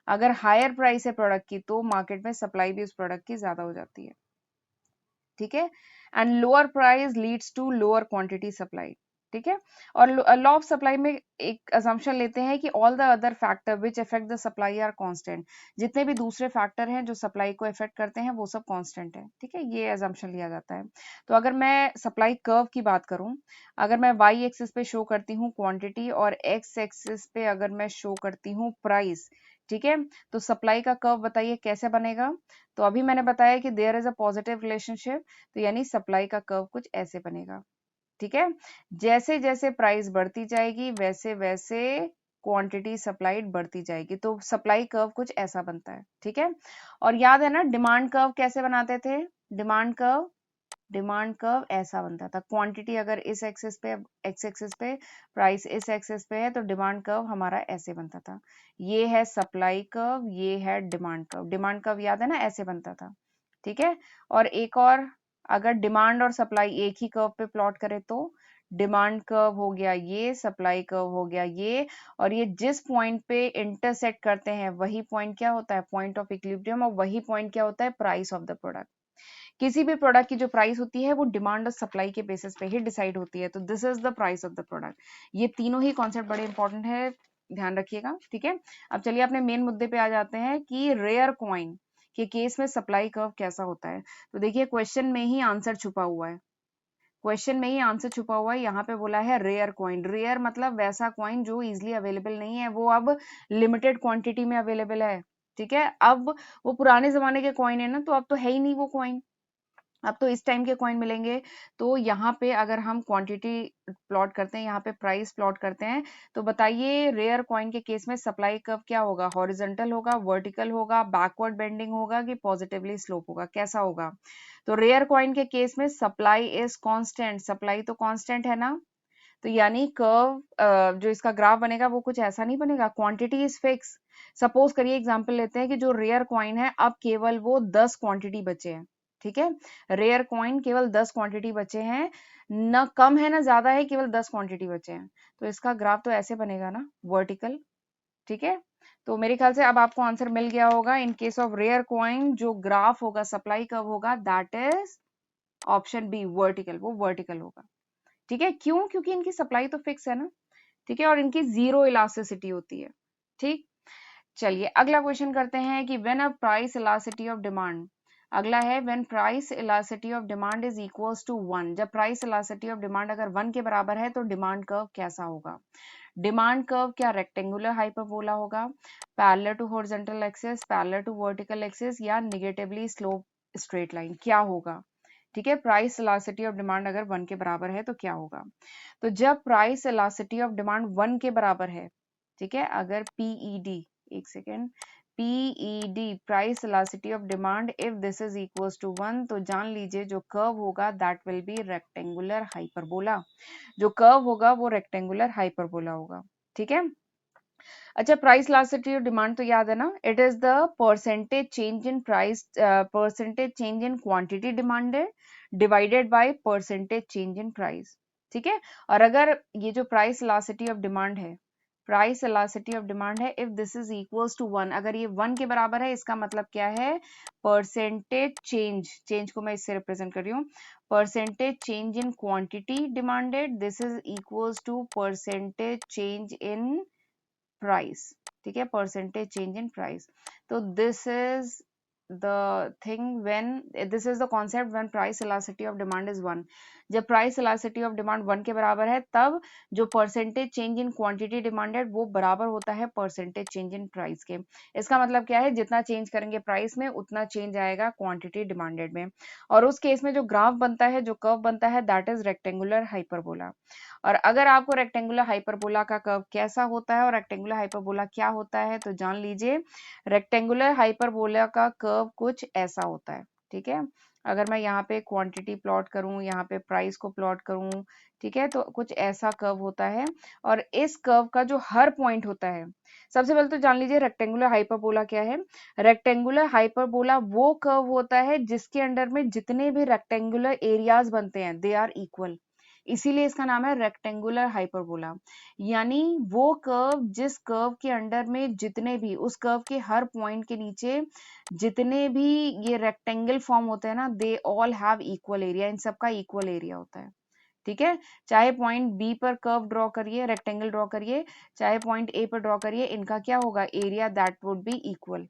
अगर हायर प्राइस है प्रोडक्ट की तो मार्केट में सप्लाई भी उस प्रोडक्ट की ज्यादा हो जाती है, ठीक है? And lower price leads to lower quantity supply, ठीक है? और लॉ ऑफ सप्लाई में एक असम्पशन लेते हैं कि all the other factor which affect the supply are constant. जितने भी दूसरे फैक्टर हैं जो सप्लाई को इफेक्ट करते हैं वो सब कांस्टेंट है, ठीक है? ये असम्पशन लिया जाता है। तो अगर मैं सप्लाई कर्व की बात करूं, अगर मैं वाई एक्सिस पे शो करती हूँ क्वांटिटी और एक्स एक्सिस पे अगर मैं शो करती हूँ प्राइस, ठीक है? तो सप्लाई का कर्व बताइए कैसे बनेगा? तो अभी मैंने बताया कि there is a positive relationship, तो यानी सप्लाई का कर्व कुछ ऐसे बनेगा, ठीक है? जैसे जैसे प्राइस बढ़ती जाएगी वैसे वैसे क्वांटिटी सप्लाइड बढ़ती जाएगी, तो सप्लाई कर्व कुछ ऐसा बनता है, ठीक है? और याद है ना डिमांड कर्व कैसे बनाते थे? डिमांड कर्व ऐसा बनता था। क्वांटिटी अगर इस एक्सिस पे, एक्स एक्सिस पे, प्राइस इस एक्सिस पे है, तो डिमांड कर्व हमारा ऐसे बनता था। ये है सप्लाई कर्व, ये है डिमांड कर्व। डिमांड कर्व याद है ना, ऐसे बनता था, ठीक है? और एक और, अगर डिमांड और सप्लाई एक ही कर्व पे प्लॉट करें तो डिमांड कर्व हो गया ये, सप्लाई कर्व हो गया ये, और ये जिस पॉइंट पे इंटरसेक्ट करते हैं वही पॉइंट क्या होता है? Point of equilibrium. और वही पॉइंट क्या होता है? Price of the product. किसी भी प्रोडक्ट की जो प्राइस होती है वो डिमांड और सप्लाई के बेसिस पे ही डिसाइड होती है। तो this is the price of the product. ये तीनों ही कॉन्सेप्ट बड़े इंपॉर्टेंट है, ध्यान रखिएगा, ठीक है? अब चलिए अपने मेन मुद्दे पे आ जाते हैं कि रेयर कॉइन के केस में सप्लाई कर्व कैसा होता है। तो देखिए क्वेश्चन में ही आंसर छुपा हुआ है, क्वेश्चन में ही आंसर छुपा हुआ है। यहाँ पे बोला है रेयर कॉइन। रेयर मतलब वैसा कॉइन जो इजिली अवेलेबल नहीं है, वो अब लिमिटेड क्वांटिटी में अवेलेबल है, ठीक है? अब वो पुराने जमाने के कॉइन है ना, तो अब तो है ही नहीं वो कॉइन, अब तो इस टाइम के कॉइन मिलेंगे। तो यहाँ पे अगर हम क्वांटिटी प्लॉट करते हैं, यहाँ पे प्राइस प्लॉट करते हैं, तो बताइए रेयर कॉइन के केस में सप्लाई कर्व क्या होगा? हॉरिजॉन्टल होगा, वर्टिकल होगा, बैकवर्ड बेंडिंग होगा कि पॉजिटिवली स्लोप होगा? कैसा होगा? तो रेयर कॉइन के केस में सप्लाई इज कांस्टेंट, सप्लाई तो कांस्टेंट है ना, तो यानी कर्व जो इसका ग्राफ बनेगा वो कुछ ऐसा नहीं बनेगा। Quantity is fix. सपोज करिए एग्जांपल लेते हैं कि जो रेयर कॉइन है अब केवल वो 10 क्वांटिटी बचे हैं, ठीक है? रेयर कॉइन केवल 10 क्वांटिटी बचे हैं, न कम है ना ज्यादा है, केवल 10 क्वांटिटी बचे हैं। तो इसका ग्राफ तो ऐसे बनेगा ना, वर्टिकल, ठीक है? तो मेरे ख्याल से अब आपको आंसर मिल गया होगा। In case of rare coin जो ग्राफ होगा, सप्लाई कर्व होगा, that is option B, vertical. वो वर्टिकल होगा, ठीक है? क्यों? क्योंकि इनकी सप्लाई तो फिक्स है ना, ठीक है? और इनकी जीरो इलास्टिसिटी होती है। ठीक, चलिए अगला क्वेश्चन करते हैं कि when a price elasticity of demand, अगला है when price elasticity of demand is equals to 1, जब प्राइस इलास्टिसिटी ऑफ डिमांड अगर 1 के बराबर है तो डिमांड कर्व कैसा होगा। डिमांड कर्व क्या रेक्टेंगुलर हाइपरबोला होगा, parallel to horizontal axis, parallel to vertical axis, या नेगेटिवली स्लोप स्ट्रेट लाइन, क्या होगा। ठीक है, प्राइस इलास्टिसिटी ऑफ डिमांड अगर 1 के बराबर है तो क्या होगा। तो जब प्राइस इलास्टिसिटी ऑफ डिमांड 1 के बराबर है, ठीक है, अगर पीईडी, एक second, PED price elasticity of demand if this is equals to 1, तो जान लीजिए जो कर्व होगा that will be rectangular hyperbola, जो कर्व होगा वो रेक्टेंगुलर हाइपरबोला होगा। ठीक है, अच्छा प्राइस इलास्टिसिटी ऑफ डिमांड तो याद है ना, it is the percentage change in price, percentage change in quantity demanded divided by percentage change in price. ठीक है, और अगर ये जो प्राइस इलास्टिसिटी ऑफ डिमांड है, प्राइस इलास्टिसिटी ऑफ डिमांड है if this is equals to 1, अगर ये 1 के बराबर है इसका मतलब क्या है, परसेंटेज चेंज, चेंज को मैं इससे रिप्रेजेंट कर रही हूँ, percentage change in quantity demanded this is equals to percentage change in price. ठीक है, परसेंटेज चेंज इन प्राइस, तो this is the thing when, this is the concept when price elasticity of demand is 1, जब price elasticity of demand 1 के बराबर है तब जो percentage change in quantity demanded वो बराबर होता है परसेंटेज चेंज इन प्राइस के। इसका मतलब क्या है, जितना चेंज करेंगे प्राइस में उतना चेंज आएगा क्वांटिटी डिमांडेड में, और उस केस में जो ग्राफ बनता है, जो कर्व बनता है दैट इज रेक्टेंगुलर हाइपरबोला। और अगर आपको रेक्टेंगुलर हाइपरबोला का कर्व कैसा होता है और रेक्टेंगुलर हाइपरबोला क्या होता है तो जान लीजिए, रेक्टेंगुलर हाइपरबोला का कर्व कुछ ऐसा होता है। ठीक है, अगर मैं यहाँ पे क्वांटिटी प्लॉट करूँ, यहाँ पे प्राइस को प्लॉट करूँ, ठीक है, तो कुछ ऐसा कर्व होता है, और इस कर्व का जो हर पॉइंट होता है, सबसे पहले तो जान लीजिए रेक्टेंगुलर हाइपरबोला क्या है। रेक्टेंगुलर हाइपरबोला वो कर्व होता है जिसके अंडर में जितने भी रेक्टेंगुलर एरियाज बनते हैं दे आर इक्वल, इसीलिए इसका नाम है रेक्टेंगुलर हाइपरबोला। यानी वो कर्व जिस कर्व के अंडर में जितने भी, उस कर्व के हर पॉइंट के नीचे जितने भी ये रेक्टेंगल फॉर्म होते हैं ना, they all have equal area, इन सबका इक्वल एरिया होता है। ठीक है, चाहे पॉइंट बी पर कर्व ड्रॉ करिए, रेक्टेंगल ड्रॉ करिए, चाहे पॉइंट ए पर ड्रॉ करिए, इनका क्या होगा, area that would be equal,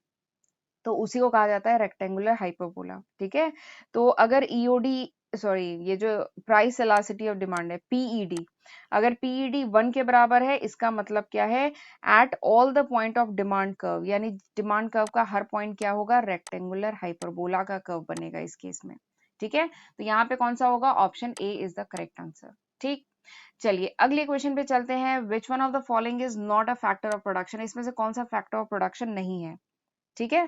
तो उसी को कहा जाता है रेक्टेंगुलर हाइपरबोला। ठीक है, तो अगर ईओडी, सॉरी, ये जो प्राइस इलास्टिसिटी ऑफ डिमांड है पीईडी, अगर पीईडी 1 के बराबर है इसका मतलब क्या है, at all the point of demand curve, यानी डिमांड कर्व का हर पॉइंट क्या होगा, रेक्टेंगुलर हाइपरबोला का कर्व बनेगा इस केस में। ठीक है, तो यहाँ पे कौन सा होगा, option A is the correct answer. ठीक, चलिए अगले क्वेश्चन पे चलते हैं, which one of the following is not a factor of production, इसमें से कौन सा फैक्टर ऑफ प्रोडक्शन नहीं है। ठीक है,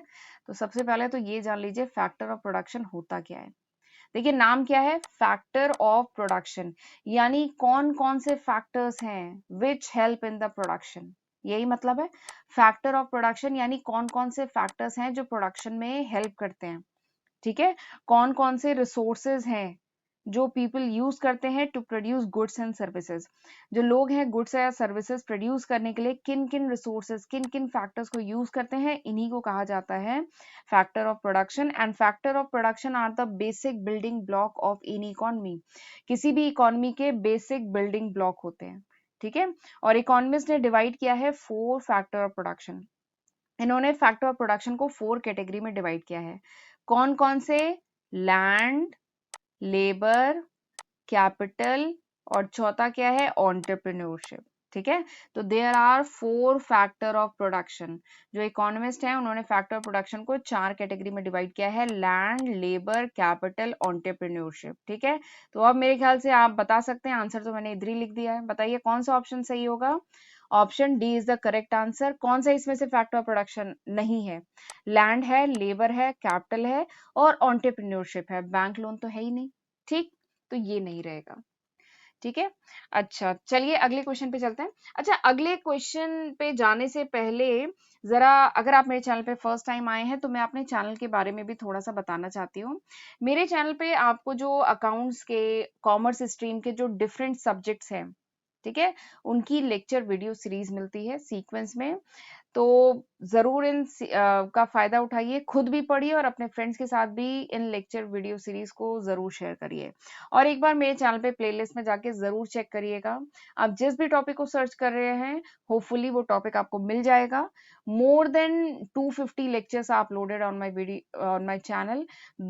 तो सबसे पहले तो ये जान लीजिए फैक्टर ऑफ प्रोडक्शन होता क्या है। देखिए नाम क्या है, फैक्टर ऑफ प्रोडक्शन, यानी कौन कौन से फैक्टर्स हैं which help in the production, यही मतलब है फैक्टर ऑफ प्रोडक्शन, यानी कौन कौन से फैक्टर्स हैं जो प्रोडक्शन में हेल्प करते हैं। ठीक है, कौन कौन से रिसोर्सेज हैं जो पीपल यूज करते हैं to produce goods and services, जो लोग हैं गुड्स या सर्विसेज प्रोड्यूस करने के लिए किन किन रिसोर्सेज, किन किन फैक्टर्स को यूज करते हैं, इन्हीं को कहा जाता है factor of production. And factor of production are the basic building block of any economy, किसी भी इकोनॉमी के बेसिक बिल्डिंग ब्लॉक होते हैं। ठीक है, और इकोनॉमिस्ट ने डिवाइड किया है 4 फैक्टर ऑफ प्रोडक्शन, इन्होंने फैक्टर ऑफ प्रोडक्शन को 4 कैटेगरी में डिवाइड किया है। कौन कौन से, लैंड, लेबर, कैपिटल, और चौथा क्या है, एंटरप्रेन्योरशिप। ठीक है, तो there are 4 factor of production, जो इकोनॉमिस्ट हैं उन्होंने फैक्टर ऑफ प्रोडक्शन को 4 कैटेगरी में डिवाइड किया है, लैंड, लेबर, कैपिटल, एंटरप्रेन्योरशिप। ठीक है, तो अब मेरे ख्याल से आप बता सकते हैं, आंसर तो मैंने इधर ही लिख दिया है, बताइए कौन सा ऑप्शन सही होगा। Option D is the correct answer. कौन सा इसमें से फैक्टर ऑफ प्रोडक्शन नहीं है, लैंड है, लेबर है, कैपिटल है, और एंटरप्रेन्योरशिप है, बैंक लोन तो है ही नहीं। ठीक, तो ये नहीं रहेगा। ठीक है, अच्छा चलिए अगले क्वेश्चन पे चलते हैं। अच्छा अगले क्वेश्चन पे जाने से पहले जरा, अगर आप मेरे चैनल पे फर्स्ट टाइम आए हैं तो मैं अपने चैनल के बारे में भी थोड़ा सा बताना चाहती हूँ। मेरे चैनल पे आपको जो अकाउंट्स के, कॉमर्स स्ट्रीम के जो डिफरेंट सब्जेक्ट्स हैं, ठीक है, उनकी लेक्चर वीडियो सीरीज मिलती है सीक्वेंस में। तो ज़रूर का फ़ायदा उठाइए, खुद भी पढ़िए और अपने फ्रेंड्स के साथ भी इन लेक्चर वीडियो सीरीज़ को ज़रूर शेयर करिए। और एक बार मेरे चैनल पे प्लेलिस्ट में जाके ज़रूर चेक करिएगा। आप जिस भी टॉपिक को सर्च कर रहे हैं, होपफुली वो टॉपिक आपको मिल जाएगा। More than 250 lectures are uploaded on my channel.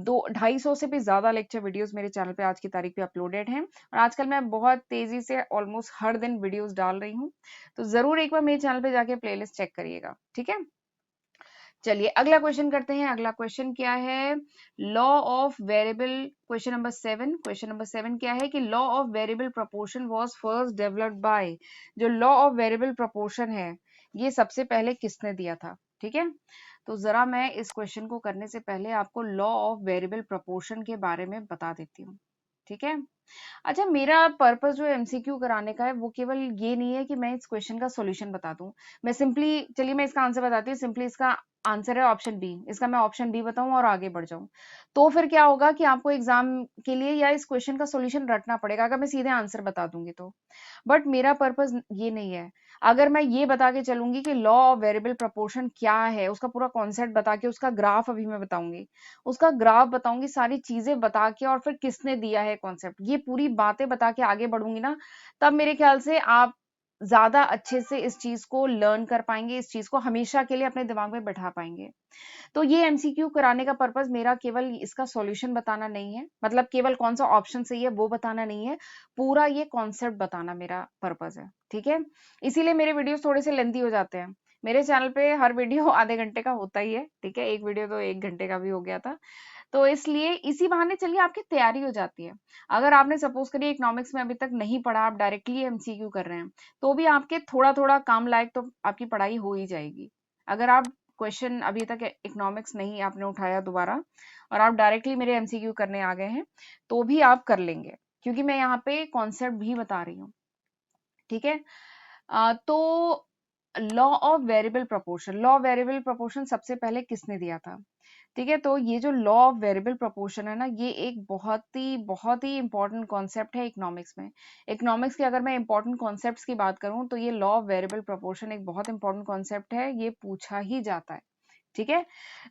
250 से भी ज़्यादा लेक्चर वीडियोज़ मेरे चैनल पे आज की तारीख पे अपलोडेड हैं और आजकल मैं बहुत तेज़ी से ऑलमोस्ट हर दिन वीडियोज़ डाल रही हूँ। तो ज़रूर एक बार मेरे चैनल पे जाके प्लेलिस्ट चेक करिएगा, ठीक है? चलिए अगला क्वेश्चन करते हैं। अगला क्वेश्चन क्या है? Law of variable, question number 7। Question number 7 क्या है कि law of variable proportion was first developed by, जो लॉ ऑफ वेरिएबल प्रोपोर्शन है ये सबसे पहले किसने दिया था? ठीक है, तो जरा मैं इस क्वेश्चन को करने से पहले आपको लॉ ऑफ वेरिएबल प्रोपोर्शन के बारे में बता देती हूँ, ठीक है? अच्छा, मेरा पर्पस जो एमसीक्यू कराने का है वो केवल ये नहीं है कि मैं इस क्वेश्चन का सॉल्यूशन बता दूं। मैं सिंपली, चलिए मैं इसका आंसर बताती हूँ। सिंपली इसका आंसर है ऑप्शन बी। इसका मैं ऑप्शन बी बताऊं और आगे बढ़ जाऊं तो फिर क्या होगा कि आपको एग्जाम के लिए या इस क्वेश्चन का सॉल्यूशन रटना पड़ेगा अगर मैं सीधे आंसर बता दूंगी तो। बट मेरा पर्पस ये नहीं है। अगर मैं ये बता के चलूंगी कि लॉ ऑफ वेरिएबल प्रोपोर्शन क्या है, उसका पूरा कॉन्सेप्ट बता के, उसका ग्राफ अभी मैं बताऊंगी, उसका ग्राफ बताऊंगी, सारी चीजें बता के और फिर किसने दिया है कॉन्सेप्ट, ये पूरी बातें बता के आगे बढ़ूंगी ना, तब मेरे ख्याल से आप ज्यादा अच्छे से इस चीज को लर्न कर पाएंगे, इस चीज को हमेशा के लिए अपने दिमाग में बैठा पाएंगे। तो ये एमसीक्यू कराने का पर्पस मेरा केवल इसका सॉल्यूशन बताना नहीं है, मतलब केवल कौन सा ऑप्शन सही है वो बताना नहीं है, पूरा ये कॉन्सेप्ट बताना मेरा पर्पस है, ठीक है? इसीलिए मेरे वीडियोस थोड़े से लेंथी हो जाते हैं। मेरे चैनल पे हर वीडियो आधे घंटे का होता ही है, ठीक है? एक वीडियो तो 1 घंटे का भी हो गया था। तो इसलिए इसी बहाने चलिए आपकी तैयारी हो जाती है। अगर आपने सपोज करिए इकोनॉमिक्स में अभी तक नहीं पढ़ा, आप डायरेक्टली एमसीक्यू कर रहे हैं, तो भी आपके थोड़ा थोड़ा काम लायक तो आपकी पढ़ाई हो ही जाएगी। अगर आप क्वेश्चन अभी तक इकोनॉमिक्स नहीं आपने उठाया दोबारा और आप डायरेक्टली मेरे एमसीक्यू करने आ गए हैं, तो भी आप कर लेंगे, क्योंकि मैं यहाँ पे कॉन्सेप्ट भी बता रही हूँ, ठीक है? तो law of variable proportion, law of variable proportion सबसे पहले किसने दिया था? ठीक है, तो ये जो लॉ ऑफ वेरिएबल प्रोपोर्शन है ना, ये एक बहुत ही इंपॉर्टेंट कॉन्सेप्ट है इकोनॉमिक्स में। इकोनॉमिक्स के अगर मैं इंपॉर्टेंट कॉन्सेप्ट्स की बात करूं तो ये लॉ ऑफ वेरिएबल प्रोपोर्शन एक बहुत इंपॉर्टेंट कॉन्सेप्ट है, ये पूछा ही जाता है, ठीक है?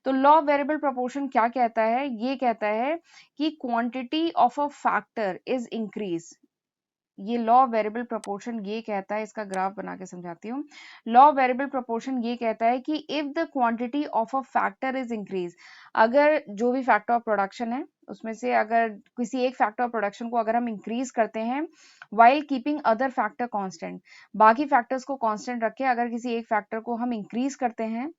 तो लॉ ऑफ वेरिएबल प्रोपोर्शन क्या कहता है? ये कहता है कि quantity of a factor is increase. ये लॉ ऑफ वेरिएबल प्रोपोर्शन ये कहता है, इसका ग्राफ बना के समझाती हूँ। लॉ ऑफ वेरिएबल प्रोपोर्शन ये कहता है कि if the quantity of a factor is increase, अगर जो भी फैक्टर ऑफ प्रोडक्शन है उसमें से अगर किसी एक फैक्टर ऑफ प्रोडक्शन को अगर हम इंक्रीज करते हैं while keeping other factor constant, बाकी फैक्टर्स को कांस्टेंट रखे अगर किसी एक फैक्टर को हम इंक्रीज करते हैं,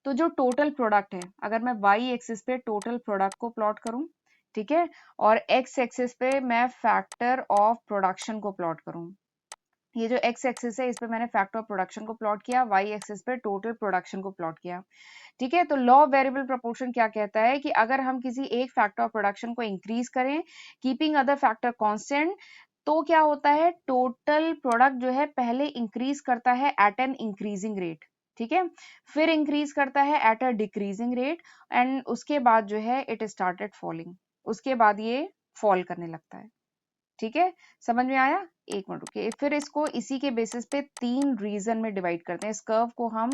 तो जो टोटल प्रोडक्ट है, अगर मैं वाई एक्सिस पे टोटल प्रोडक्ट को प्लॉट करूं, ठीक है, और एक्स एक्सिस पे मैं फैक्टर ऑफ प्रोडक्शन को प्लॉट करूं, ये जो एक्स एक्सिस है इस पे मैंने फैक्टर ऑफ प्रोडक्शन को प्लॉट किया, वाई एक्सिस पे टोटल प्रोडक्शन को प्लॉट किया, ठीक है? तो लॉ ऑफ वेरिएबल प्रोपोर्शन क्या कहता है कि अगर हम किसी एक फैक्टर ऑफ प्रोडक्शन को इंक्रीज करें कीपिंग अदर फैक्टर कांस्टेंट, तो क्या होता है, टोटल प्रोडक्ट जो है पहले इंक्रीज करता है एट एन इंक्रीजिंग रेट, ठीक है, फिर इंक्रीज करता है at a decreasing rate, and उसके बाद जो है इट स्टार्टेड फॉलिंग, उसके बाद ये फॉल करने लगता है, ठीक है? समझ में आया? एक मिनट रुकिए, फिर इसको इसी के बेसिस पे 3 रीजन में डिवाइड करते हैं, इस कर्व को हम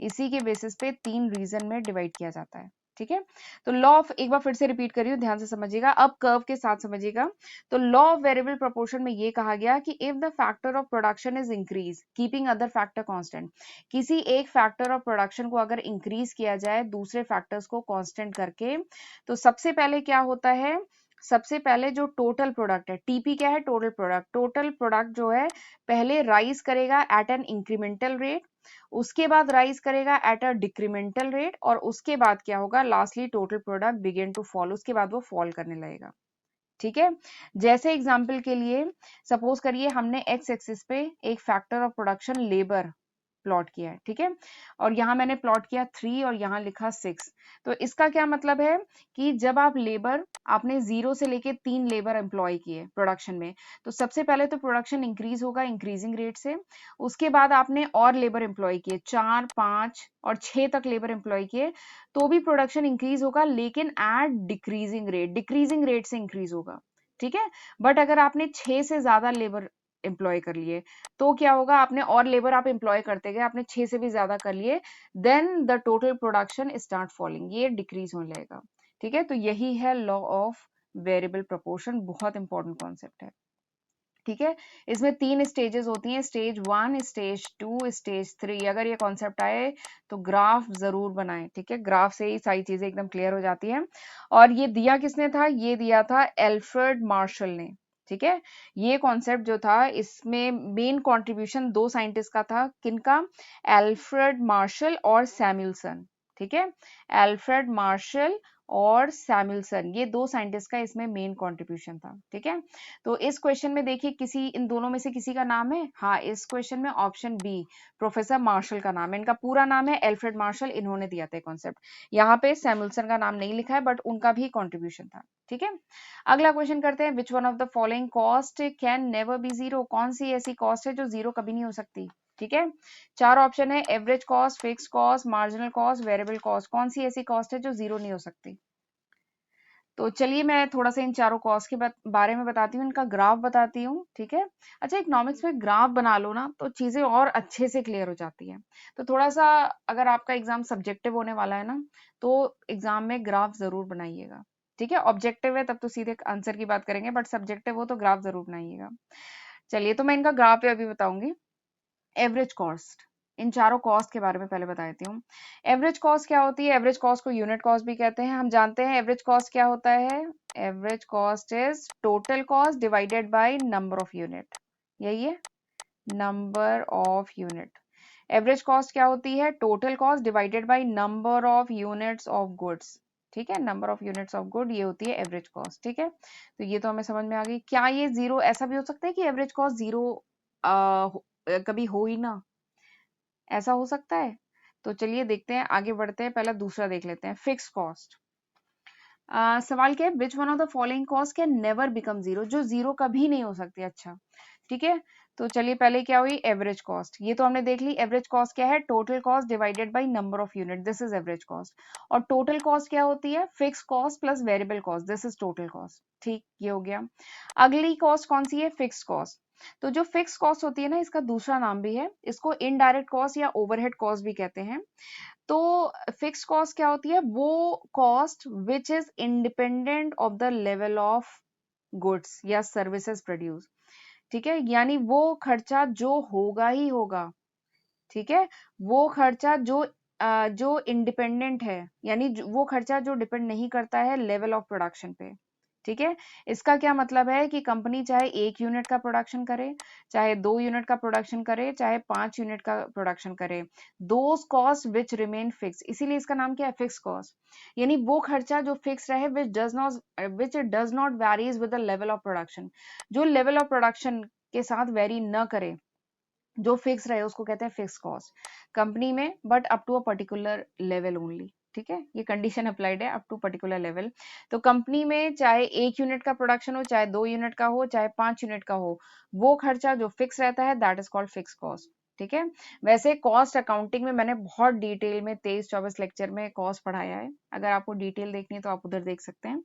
इसी के बेसिस पे 3 रीजन में डिवाइड किया जाता है, ठीक है? तो लॉ ऑफ, एक बार फिर से रिपीट करिए, ध्यान से समझिएगा, अब कर्व के साथ समझिएगा। तो लॉ ऑफ वेरिएबल प्रोपोर्शन में ये कहा गया कि if the factor of production is increase keeping other factor constant, किसी एक फैक्टर ऑफ प्रोडक्शन को अगर इंक्रीज किया जाए दूसरे फैक्टर्स को कांस्टेंट करके, तो सबसे पहले क्या होता है, सबसे पहले जो टोटल प्रोडक्ट है, टीपी क्या है, टोटल प्रोडक्ट, टोटल प्रोडक्ट जो है पहले राइज करेगा एट एन इंक्रीमेंटल रेट, उसके बाद राइज करेगा एट अ डिक्रीमेंटल रेट, और उसके बाद क्या होगा, lastly total product begin to fall, उसके बाद वो फॉल करने लगेगा, ठीक है? जैसे एग्जांपल के लिए सपोज करिए हमने एक्स एक्सिस पे एक factor of production labour plot किया है, ठीक है, और यहाँ मैंने प्लॉट किया 3 और यहाँ लिखा 6, तो इसका क्या मतलब है कि जब आप लेबर, आपने 0 से लेके 3 लेबर एम्प्लॉय किए प्रोडक्शन में, तो सबसे पहले तो प्रोडक्शन इंक्रीज होगा इंक्रीजिंग रेट से, उसके बाद आपने और लेबर एम्प्लॉय किए 4, 5 और 6 तक लेबर एम्प्लॉय किए, तो भी प्रोडक्शन इंक्रीज होगा लेकिन एट डिक्रीजिंग रेट से इंक्रीज होगा, ठीक है? बट अगर आपने 6 से ज्यादा लेबर एम्प्लॉय कर लिए, तो क्या होगा, आपने और लेबर आप एम्प्लॉय करते गए, आपने 6 से भी ज्यादा कर लिए, then the total production start falling, ये डिक्रीज होने लगेगा। ठीक है, तो यही है लॉ ऑफ वेरिएबल प्रोपोर्शन, बहुत इंपॉर्टेंट कॉन्सेप्ट है। ठीक है, इसमें 3 स्टेजेस होती हैं, स्टेज 1, स्टेज 2, स्टेज 3। अगर ये कॉन्सेप्ट आए तो ग्राफ जरूर बनाएं। ठीक है, ग्राफ से ही सारी चीजें एकदम क्लियर हो जाती हैं। और ये दिया किसने था, ये दिया था एल्फ्रेड मार्शल ने। ठीक है, ये कॉन्सेप्ट जो था, इसमें मेन कंट्रीब्यूशन 2 साइंटिस्ट का था, किनका, एल्फ्रेड मार्शल और सैमुअलसन। ठीक है, एल्फ्रेड मार्शल और सैमुअलसन, ये 2 साइंटिस्ट का इसमें मेन कंट्रीब्यूशन था। ठीक है, तो इस क्वेश्चन में देखिए, किसी इन दोनों में से किसी का नाम है, हाँ, इस क्वेश्चन में ऑप्शन बी प्रोफेसर मार्शल का नाम है, इनका पूरा नाम है एल्फ्रेड मार्शल, इन्होंने दिया था कॉन्सेप्ट। यहाँ पे सैमुअलसन का नाम नहीं लिखा है, बट उनका भी कॉन्ट्रीब्यूशन था। ठीक है, अगला क्वेश्चन करते हैं, which one of the following cost can never be zero, कौन सी ऐसी कॉस्ट है जो जीरो कभी नहीं हो सकती। ठीक है, 4 ऑप्शन है, average cost, fix cost, marginal cost, variable cost, कौन सी ऐसी कॉस्ट है जो जीरो नहीं हो सकती। तो चलिए मैं थोड़ा सा इन चारों कॉस्ट के बारे में बताती हूँ, इनका ग्राफ बताती हूँ। ठीक है, अच्छा, इकोनॉमिक्स में ग्राफ बना लो ना तो चीजें और अच्छे से क्लियर हो जाती हैं। तो थोड़ा सा, अगर आपका एग्जाम सब्जेक्टिव होने वाला है ना, तो एग्जाम में ग्राफ जरूर बनाइएगा। ठीक है, ऑब्जेक्टिव है तब तो सीधे आंसर की बात करेंगे, बट सब्जेक्टिव हो तो ग्राफ जरूर बनाइएगा। चलिए, तो मैं इनका ग्राफ अभी बताऊंगी। एवरेज कॉस्ट, इन चारों कॉस्ट के बारे में पहले बता देती हूँ। एवरेज कॉस्ट क्या होती है, एवरेज कॉस्ट को यूनिट कॉस्ट भी कहते हैं। हम जानते हैं एवरेज कॉस्ट क्या होता है, average cost is total cost divided by number of unit, यही है, number of unit. Average cost क्या होती है, total cost divided by number of units of goods. ठीक है, number of units of good, ये होती है एवरेज कॉस्ट। ठीक है, तो ये तो हमें समझ में आ गई। क्या ये जीरो, ऐसा भी हो सकता है कि एवरेज कॉस्ट जीरो कभी हो ही ना, ऐसा हो सकता है। तो चलिए देखते हैं, आगे बढ़ते हैं, पहला दूसरा देख लेते हैं, फिक्स कॉस्ट। सवाल क्या है, which one of the following cost can never become zero, जो जीरो कभी नहीं हो सकती। अच्छा, ठीक है, तो चलिए पहले क्या हुई, एवरेज कॉस्ट, ये तो हमने देख ली। एवरेज कॉस्ट क्या है, total cost divided by number of unit, this is average cost. और टोटल कॉस्ट क्या होती है, fix cost plus variable cost, this is total cost. ठीक, ये हो गया। अगली कॉस्ट कौन सी है, फिक्स कॉस्ट। तो जो फिक्स कॉस्ट होती है ना, इसका दूसरा नाम भी है, इसको इनडायरेक्ट कॉस्ट या ओवरहेड कॉस्ट भी कहते हैं। तो फिक्स कॉस्ट क्या होती है, वो cost which is independent of the level of goods या सर्विसेज प्रोड्यूस। ठीक है, यानी वो खर्चा जो होगा ही होगा। ठीक है, वो खर्चा जो इंडिपेंडेंट है, यानी वो खर्चा जो डिपेंड नहीं करता है लेवल ऑफ प्रोडक्शन पे। ठीक है, इसका क्या मतलब है कि कंपनी चाहे 1 यूनिट का प्रोडक्शन करे, चाहे 2 यूनिट का प्रोडक्शन करे, चाहे 5 यूनिट का प्रोडक्शन करे, those cost which remain fix, इसीलिए इसका नाम क्या है, फिक्स कॉस्ट। यानी वो खर्चा जो फिक्स रहे, which does not varies with the level of production, जो लेवल ऑफ प्रोडक्शन के साथ वेरी न करे, जो फिक्स रहे, उसको कहते हैं फिक्स कॉस्ट कंपनी में, but up to a particular level only. ठीक है, ये कंडीशन अप्लाइड है, अप टू पर्टिकुलर लेवल। तो कंपनी में चाहे 1 यूनिट का प्रोडक्शन हो, चाहे 2 यूनिट का हो, चाहे 5 यूनिट का हो, वो खर्चा जो फिक्स रहता है, that is called fix cost. ठीक है, वैसे कॉस्ट अकाउंटिंग में मैंने बहुत डिटेल में 23-24 लेक्चर में कॉस्ट पढ़ाया है, अगर आपको डिटेल देखनी है तो आप उधर देख सकते हैं।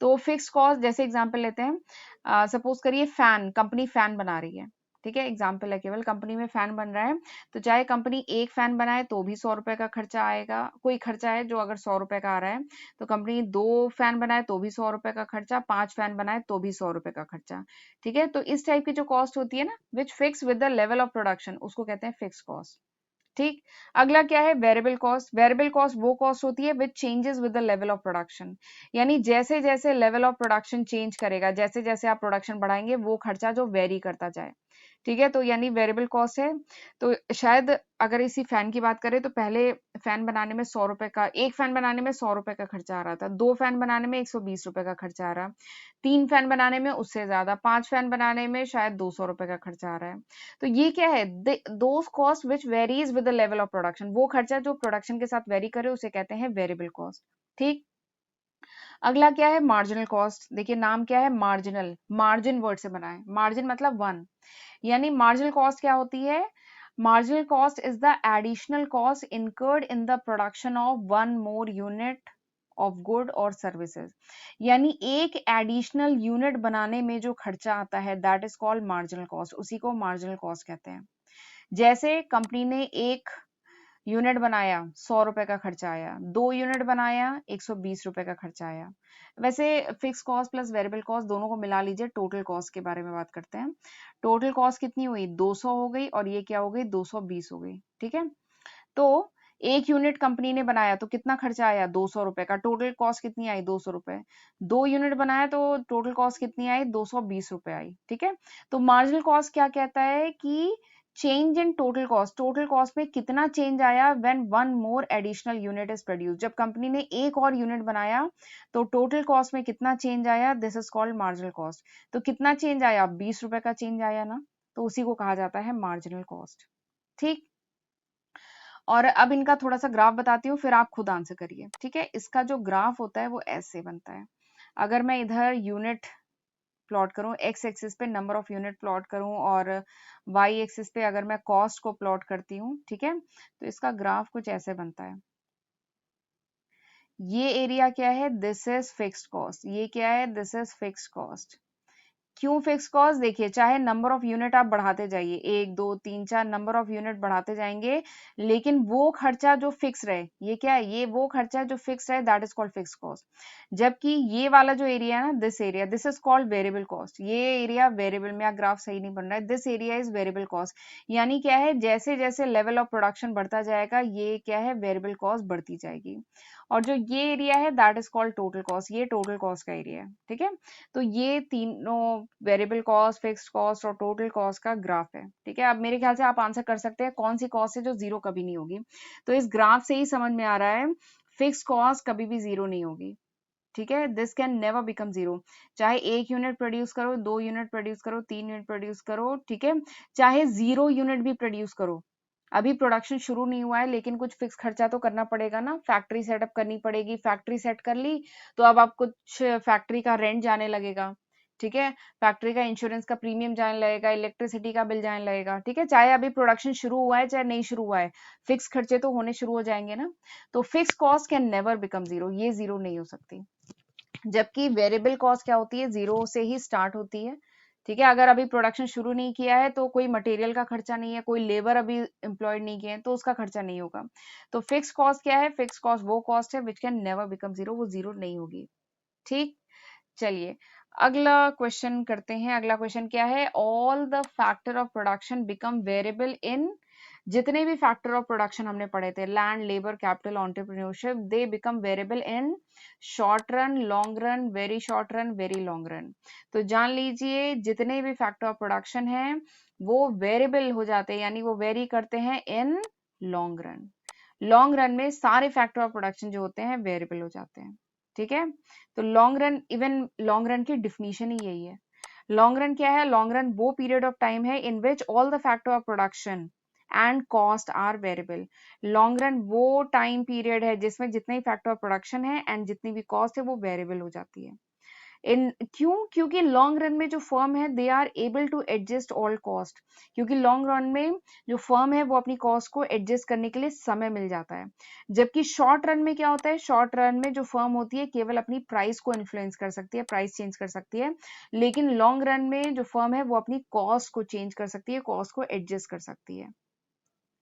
तो फिक्स कॉस्ट, जैसे एग्जांपल लेते हैं, सपोज करिए फैन, कंपनी फैन बना रही है। ठीक है, एग्जाम्पल है केवल, कंपनी में फैन बन रहा है, तो चाहे कंपनी 1 फैन बनाए तो भी 100 रुपए का खर्चा आएगा, कोई खर्चा है जो अगर 100 रुपए का आ रहा है, तो कंपनी 2 फैन बनाए तो भी 100 रुपए का खर्चा, 5 फैन बनाए तो भी 100 रुपए का खर्चा। ठीक है, तो इस टाइप की जो कॉस्ट होती है ना, which fix with the level of production, उसको कहते हैं फिक्स कॉस्ट। ठीक, अगला क्या है, वेरिएबल कॉस्ट। वेरिएबल कॉस्ट वो कॉस्ट होती है which changes with the level of production, यानी जैसे जैसे लेवल ऑफ प्रोडक्शन चेंज करेगा, जैसे जैसे आप प्रोडक्शन बढ़ाएंगे, वो खर्चा जो वेरी करता जाए। ठीक है, तो यानी वेरिएबल कॉस्ट है। तो शायद अगर इसी फैन की बात करें, तो पहले फैन बनाने में 100 रुपए का, 1 फैन बनाने में 100 रुपए का खर्चा आ रहा था, 2 फैन बनाने में 120 रुपए का खर्चा आ रहा, 3 फैन बनाने में उससे ज्यादा, 5 फैन बनाने में शायद 200 रुपए का खर्चा आ रहा है। तो ये क्या है, those cost which varies with the level of production, वो खर्चा जो प्रोडक्शन के साथ वेरी करे, उसे कहते हैं वेरिएबल कॉस्ट। ठीक, अगला क्या है, मार्जिनल कॉस्ट। देखिए नाम क्या है, मार्जिनल, मार्जिन वर्ड से बना है, मार्जिन मतलब 1, यानी मार्जिनल कॉस्ट क्या होती है, marginal cost is the additional cost incurred in the production of one more unit of good और सर्विसेज, यानी एक एडिशनल यूनिट बनाने में जो खर्चा आता है that is called marginal cost, उसी को मार्जिनल कॉस्ट कहते हैं। जैसे कंपनी ने एक यूनिट बनाया 100 रुपए का खर्चा आया, 2 यूनिट बनाया 120 रुपए का खर्चा आया। वैसे fix cost plus variable cost दोनों को मिला लीजिए, टोटल कॉस्ट के बारे में बात करते हैं। टोटल कॉस्ट कितनी हुई, 200 हो गई, और ये क्या हो गई, 220 हो गई। ठीक है, तो एक यूनिट कंपनी ने बनाया तो कितना खर्चा आया, 200 रुपए का, टोटल कॉस्ट कितनी आई, 200 रुपए। 2 यूनिट बनाया तो टोटल कॉस्ट कितनी आई, 220 रुपए आई। ठीक है, तो मार्जिनल कॉस्ट क्या कहता है कि चेंज इन टोटल कॉस्ट में कितना चेंज आया when one more additional unit is produce, जब कंपनी ने एक और यूनिट बनाया तो टोटल कॉस्ट में कितना चेंज आया, this is called marginal cost. तो कितना चेंज आया, 20 रुपए का चेंज आया ना, तो उसी को कहा जाता है मार्जिनल कॉस्ट। ठीक, और अब इनका थोड़ा सा ग्राफ बताती हूँ, फिर आप खुद आंसर करिए। ठीक है, इसका जो ग्राफ होता है वो ऐसे बनता है। अगर मैं इधर यूनिट प्लॉट करूं, एक्स एक्सिस पे नंबर ऑफ यूनिट प्लॉट करूं, और वाई एक्सिस पे अगर मैं कॉस्ट को प्लॉट करती हूँ, ठीक है, तो इसका ग्राफ कुछ ऐसे बनता है। ये एरिया क्या है, दिस इज फिक्स्ड कॉस्ट, ये क्या है, दिस इज फिक्स्ड कॉस्ट। क्यों फिक्स कॉस्ट, देखिए चाहे नंबर ऑफ यूनिट आप बढ़ाते जाइए, 1 2 3 4 नंबर ऑफ यूनिट बढ़ाते जाएंगे, लेकिन वो खर्चा जो फिक्स रहे, ये क्या है, ये वो खर्चा जो फिक्स रहे, that is called fix cost. जबकि ये वाला जो एरिया है ना, this area, this is called variable cost. ये एरिया वेरिएबल, में ग्राफ सही नहीं बन रहा है, this area is variable cost. यानी क्या है, जैसे जैसे लेवल ऑफ प्रोडक्शन बढ़ता जाएगा, ये क्या है, वेरिएबल कॉस्ट बढ़ती जाएगी। और जो ये एरिया है that is called total cost, ये टोटल कॉस्ट का एरिया है। ठीक है, तो ये तीनों वेरिएबल कॉस्ट, फिक्स्ड कॉस्ट और टोटल कॉस्ट का ग्राफ है। ठीक है, अब मेरे ख्याल से आप आंसर कर सकते हैं कौन सी कॉस्ट है जो जीरो कभी नहीं होगी। तो इस ग्राफ से ही समझ में आ रहा है फिक्स्ड कॉस्ट कभी भी जीरो नहीं होगी। ठीक है, this can never become zero. चाहे 1 यूनिट प्रोड्यूस करो, 2 यूनिट प्रोड्यूस करो, 3 यूनिट प्रोड्यूस करो, ठीक है, चाहे 0 यूनिट भी प्रोड्यूस करो, अभी प्रोडक्शन शुरू नहीं हुआ है, लेकिन कुछ फिक्स खर्चा तो करना पड़ेगा ना, फैक्ट्री सेटअप करनी पड़ेगी, फैक्ट्री सेट कर ली तो अब आप कुछ फैक्ट्री का रेंट जाने लगेगा। ठीक है, फैक्ट्री का इंश्योरेंस का प्रीमियम जाने लगेगा, इलेक्ट्रिसिटी का बिल जाने लगेगा। ठीक है, चाहे अभी प्रोडक्शन शुरू हुआ है चाहे नहीं शुरू हुआ है, फिक्स खर्चे तो होने शुरू हो जाएंगे ना। तो fix cost can never become zero, ये जीरो नहीं हो सकती। जबकि वेरिएबल कॉस्ट क्या होती है, जीरो से ही स्टार्ट होती है। ठीक है, अगर अभी प्रोडक्शन शुरू नहीं किया है तो कोई मटेरियल का खर्चा नहीं है, कोई लेबर अभी एम्प्लॉयड नहीं किए हैं तो उसका खर्चा नहीं होगा। तो फिक्स कॉस्ट क्या है, फिक्स कॉस्ट वो कॉस्ट है which can never become zero, वो जीरो नहीं होगी। ठीक, चलिए अगला क्वेश्चन करते हैं। अगला क्वेश्चन क्या है, all the factor of production become variable in, जितने भी फैक्टर ऑफ प्रोडक्शन हमने पढ़े थे, land, labour, capital, entrepreneurship, they become variable in short run, long run, very short run, very long run. तो जान लीजिए जितने भी फैक्टर ऑफ प्रोडक्शन है वो वेरिएबल हो जाते हैं, यानी वो वेरी करते हैं in long run. Long run में सारे फैक्टर ऑफ प्रोडक्शन जो होते हैं वेरिएबल हो जाते हैं। ठीक है, तो long run, even long run की डिफिनीशन ही यही है। लॉन्ग रन क्या है, लॉन्ग रन वो पीरियड ऑफ टाइम है in which all the factor of production and cost are variable. Long run वो टाइम पीरियड है जिसमें जितने ही फैक्टर ऑफ प्रोडक्शन है एंड जितनी भी कॉस्ट है वो वेरिएबल हो जाती है। इन क्यों, क्योंकि लॉन्ग रन में जो फर्म है they are able to adjust all cost, क्योंकि लॉन्ग रन में जो फर्म है वो अपनी कॉस्ट को एडजस्ट करने के लिए समय मिल जाता है। जबकि शॉर्ट रन में क्या होता है, शॉर्ट रन में जो फर्म होती है केवल अपनी प्राइस को इन्फ्लुएंस कर सकती है, प्राइस चेंज कर सकती है, लेकिन लॉन्ग रन में जो फर्म है वो अपनी कॉस्ट को चेंज कर सकती है, कॉस्ट को एडजस्ट कर सकती है।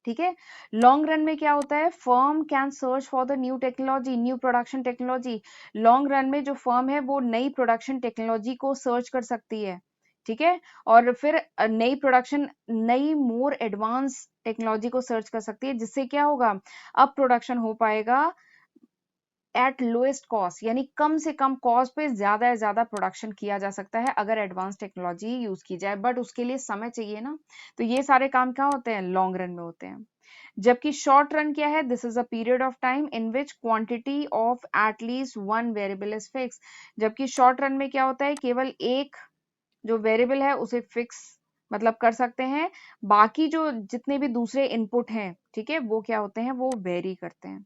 ठीक है, लॉन्ग रन में क्या होता है, firm can search for the new technology, new production technology. Long run में जो फर्म है वो नई प्रोडक्शन टेक्नोलॉजी को सर्च कर सकती है। ठीक है, और फिर नई प्रोडक्शन, नई मोर एडवांस टेक्नोलॉजी को सर्च कर सकती है, जिससे क्या होगा, अब प्रोडक्शन हो पाएगा एट लोएस्ट कॉस्ट, यानी कम से कम कॉस्ट पे ज्यादा से ज्यादा प्रोडक्शन किया जा सकता है अगर एडवांस टेक्नोलॉजी यूज की जाए, बट उसके लिए समय चाहिए ना। तो ये सारे काम क्या होते हैं, लॉन्ग रन में होते हैं। जबकि शॉर्ट रन क्या है, this is a period of time in which quantity of at least one variable is fix. जबकि शॉर्ट रन में क्या होता है, केवल एक जो वेरिएबल है उसे फिक्स मतलब कर सकते हैं, बाकी जो जितने भी दूसरे इनपुट हैं, ठीक है, वो क्या होते हैं, वो वेरी करते हैं।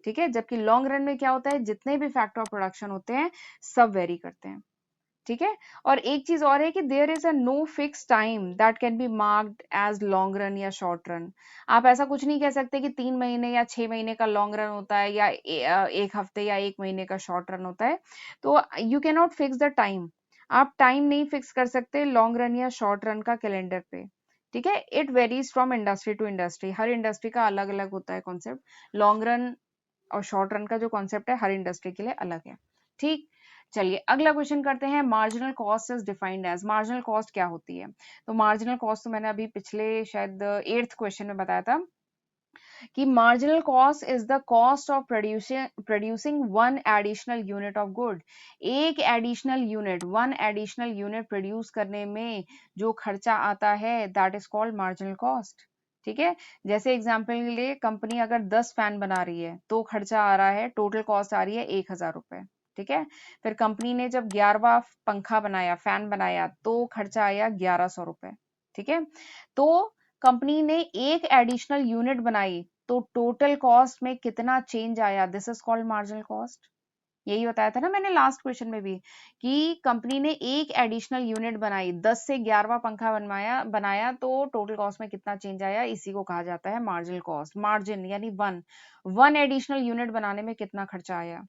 ठीक है, जबकि लॉन्ग रन में क्या होता है, जितने भी फैक्टर ऑफ प्रोडक्शन होते हैं सब वेरी करते हैं। ठीक है। और एक चीज और है कि there is a no fix time that can be marked as long run या शॉर्ट रन। आप ऐसा कुछ नहीं कह सकते कि 3 महीने या 6 महीने का लॉन्ग रन होता है या 1 हफ्ते या 1 महीने का शॉर्ट रन होता है। तो you can not fix the time. आप टाइम नहीं फिक्स कर सकते लॉन्ग रन या शॉर्ट रन का कैलेंडर पे। ठीक है, it varies from industry to industry, हर इंडस्ट्री का अलग अलग होता है कॉन्सेप्ट। लॉन्ग रन और शॉर्ट रन का जो कॉन्सेप्ट है हर इंडस्ट्री के लिए अलग है। ठीक, चलिए अगला क्वेश्चन करते हैं। Marginal cost is defined as, marginal cost क्या होती है? तो मार्जिनल कॉस्ट तो मैंने अभी पिछले शायद 8th क्वेश्चन में बताया था कि marginal cost is the cost of producing one additional unit of good. एक additional unit, one additional unit produce करने में जो खर्चा आता है that is called marginal cost. ठीक है, जैसे एग्जांपल के लिए कंपनी अगर 10 फैन बना रही है तो खर्चा आ रहा है, टोटल कॉस्ट आ रही है 1000 रुपए। ठीक है, फिर कंपनी ने जब 11वां पंखा बनाया, फैन बनाया, तो खर्चा आया 1100 रुपए। ठीक है, तो कंपनी ने एक एडिशनल यूनिट बनाई तो टोटल कॉस्ट में कितना चेंज आया, this is called marginal cost. यही बताया था ना मैंने लास्ट क्वेश्चन में भी कि कंपनी ने एक एडिशनल यूनिट बनाई, 10 से 11वां पंखा बनवाया बनाया तो टोटल कॉस्ट में कितना चेंज आया, इसी को कहा जाता है मार्जिनल कॉस्ट। मार्जिन यानी वन, वन एडिशनल यूनिट बनाने में कितना खर्चा आया।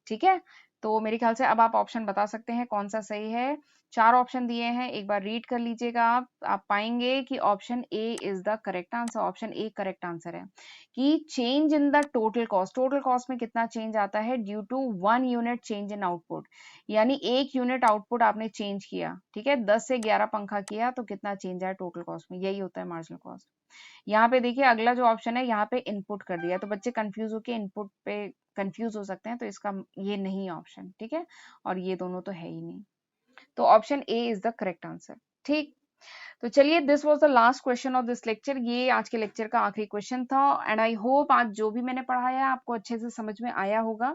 ठीक है, तो मेरे ख्याल से अब आप ऑप्शन बता सकते हैं कौन सा सही है। 4 ऑप्शन दिए हैं, एक बार रीड कर लीजिएगा। आप पाएंगे कि option A is the correct answer. Option A correct answer है कि change in the total cost, total cost में कितना चेंज आता है due to one unit change in output. यानी एक यूनिट आउटपुट आपने चेंज किया, ठीक है, 10 से 11 पंखा किया तो कितना चेंज आया टोटल कॉस्ट में, यही होता है मार्जिनल कॉस्ट। यहाँ पे देखिए अगला जो ऑप्शन है यहाँ पे इनपुट कर दिया, तो बच्चे कंफ्यूज होके इनपुट पे कंफ्यूज हो सकते हैं, तो इसका ये नहीं है ऑप्शन। ठीक है, और ये दोनों तो है ही नहीं, तो option A is the correct answer. ठीक, तो चलिए this was the last question of this lecture, ये आज के लेक्चर का आखिरी क्वेश्चन था। एंड आई होप आज जो भी मैंने पढ़ाया है आपको अच्छे से समझ में आया होगा।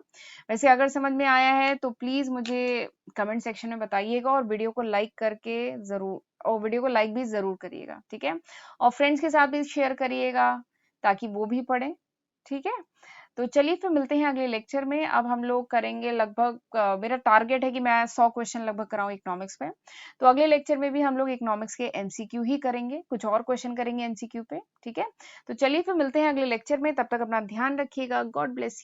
वैसे अगर समझ में आया है तो प्लीज मुझे कमेंट सेक्शन में बताइएगा, और वीडियो को लाइक करके जरूर, और वीडियो को लाइक भी जरूर करिएगा। ठीक है, और फ्रेंड्स के साथ भी शेयर करिएगा ताकि वो भी पढ़े। ठीक है, तो चलिए फिर मिलते हैं अगले लेक्चर में। अब हम लोग करेंगे लगभग मेरा टारगेट है कि मैं 100 क्वेश्चन लगभग कराऊं इकोनॉमिक्स पे। तो अगले लेक्चर में भी हम लोग इकोनॉमिक्स के एमसीक्यू ही करेंगे, कुछ और क्वेश्चन करेंगे एमसीक्यू पे। ठीक है, तो चलिए फिर मिलते हैं अगले लेक्चर में, तब तक अपना ध्यान रखिएगा। God bless you.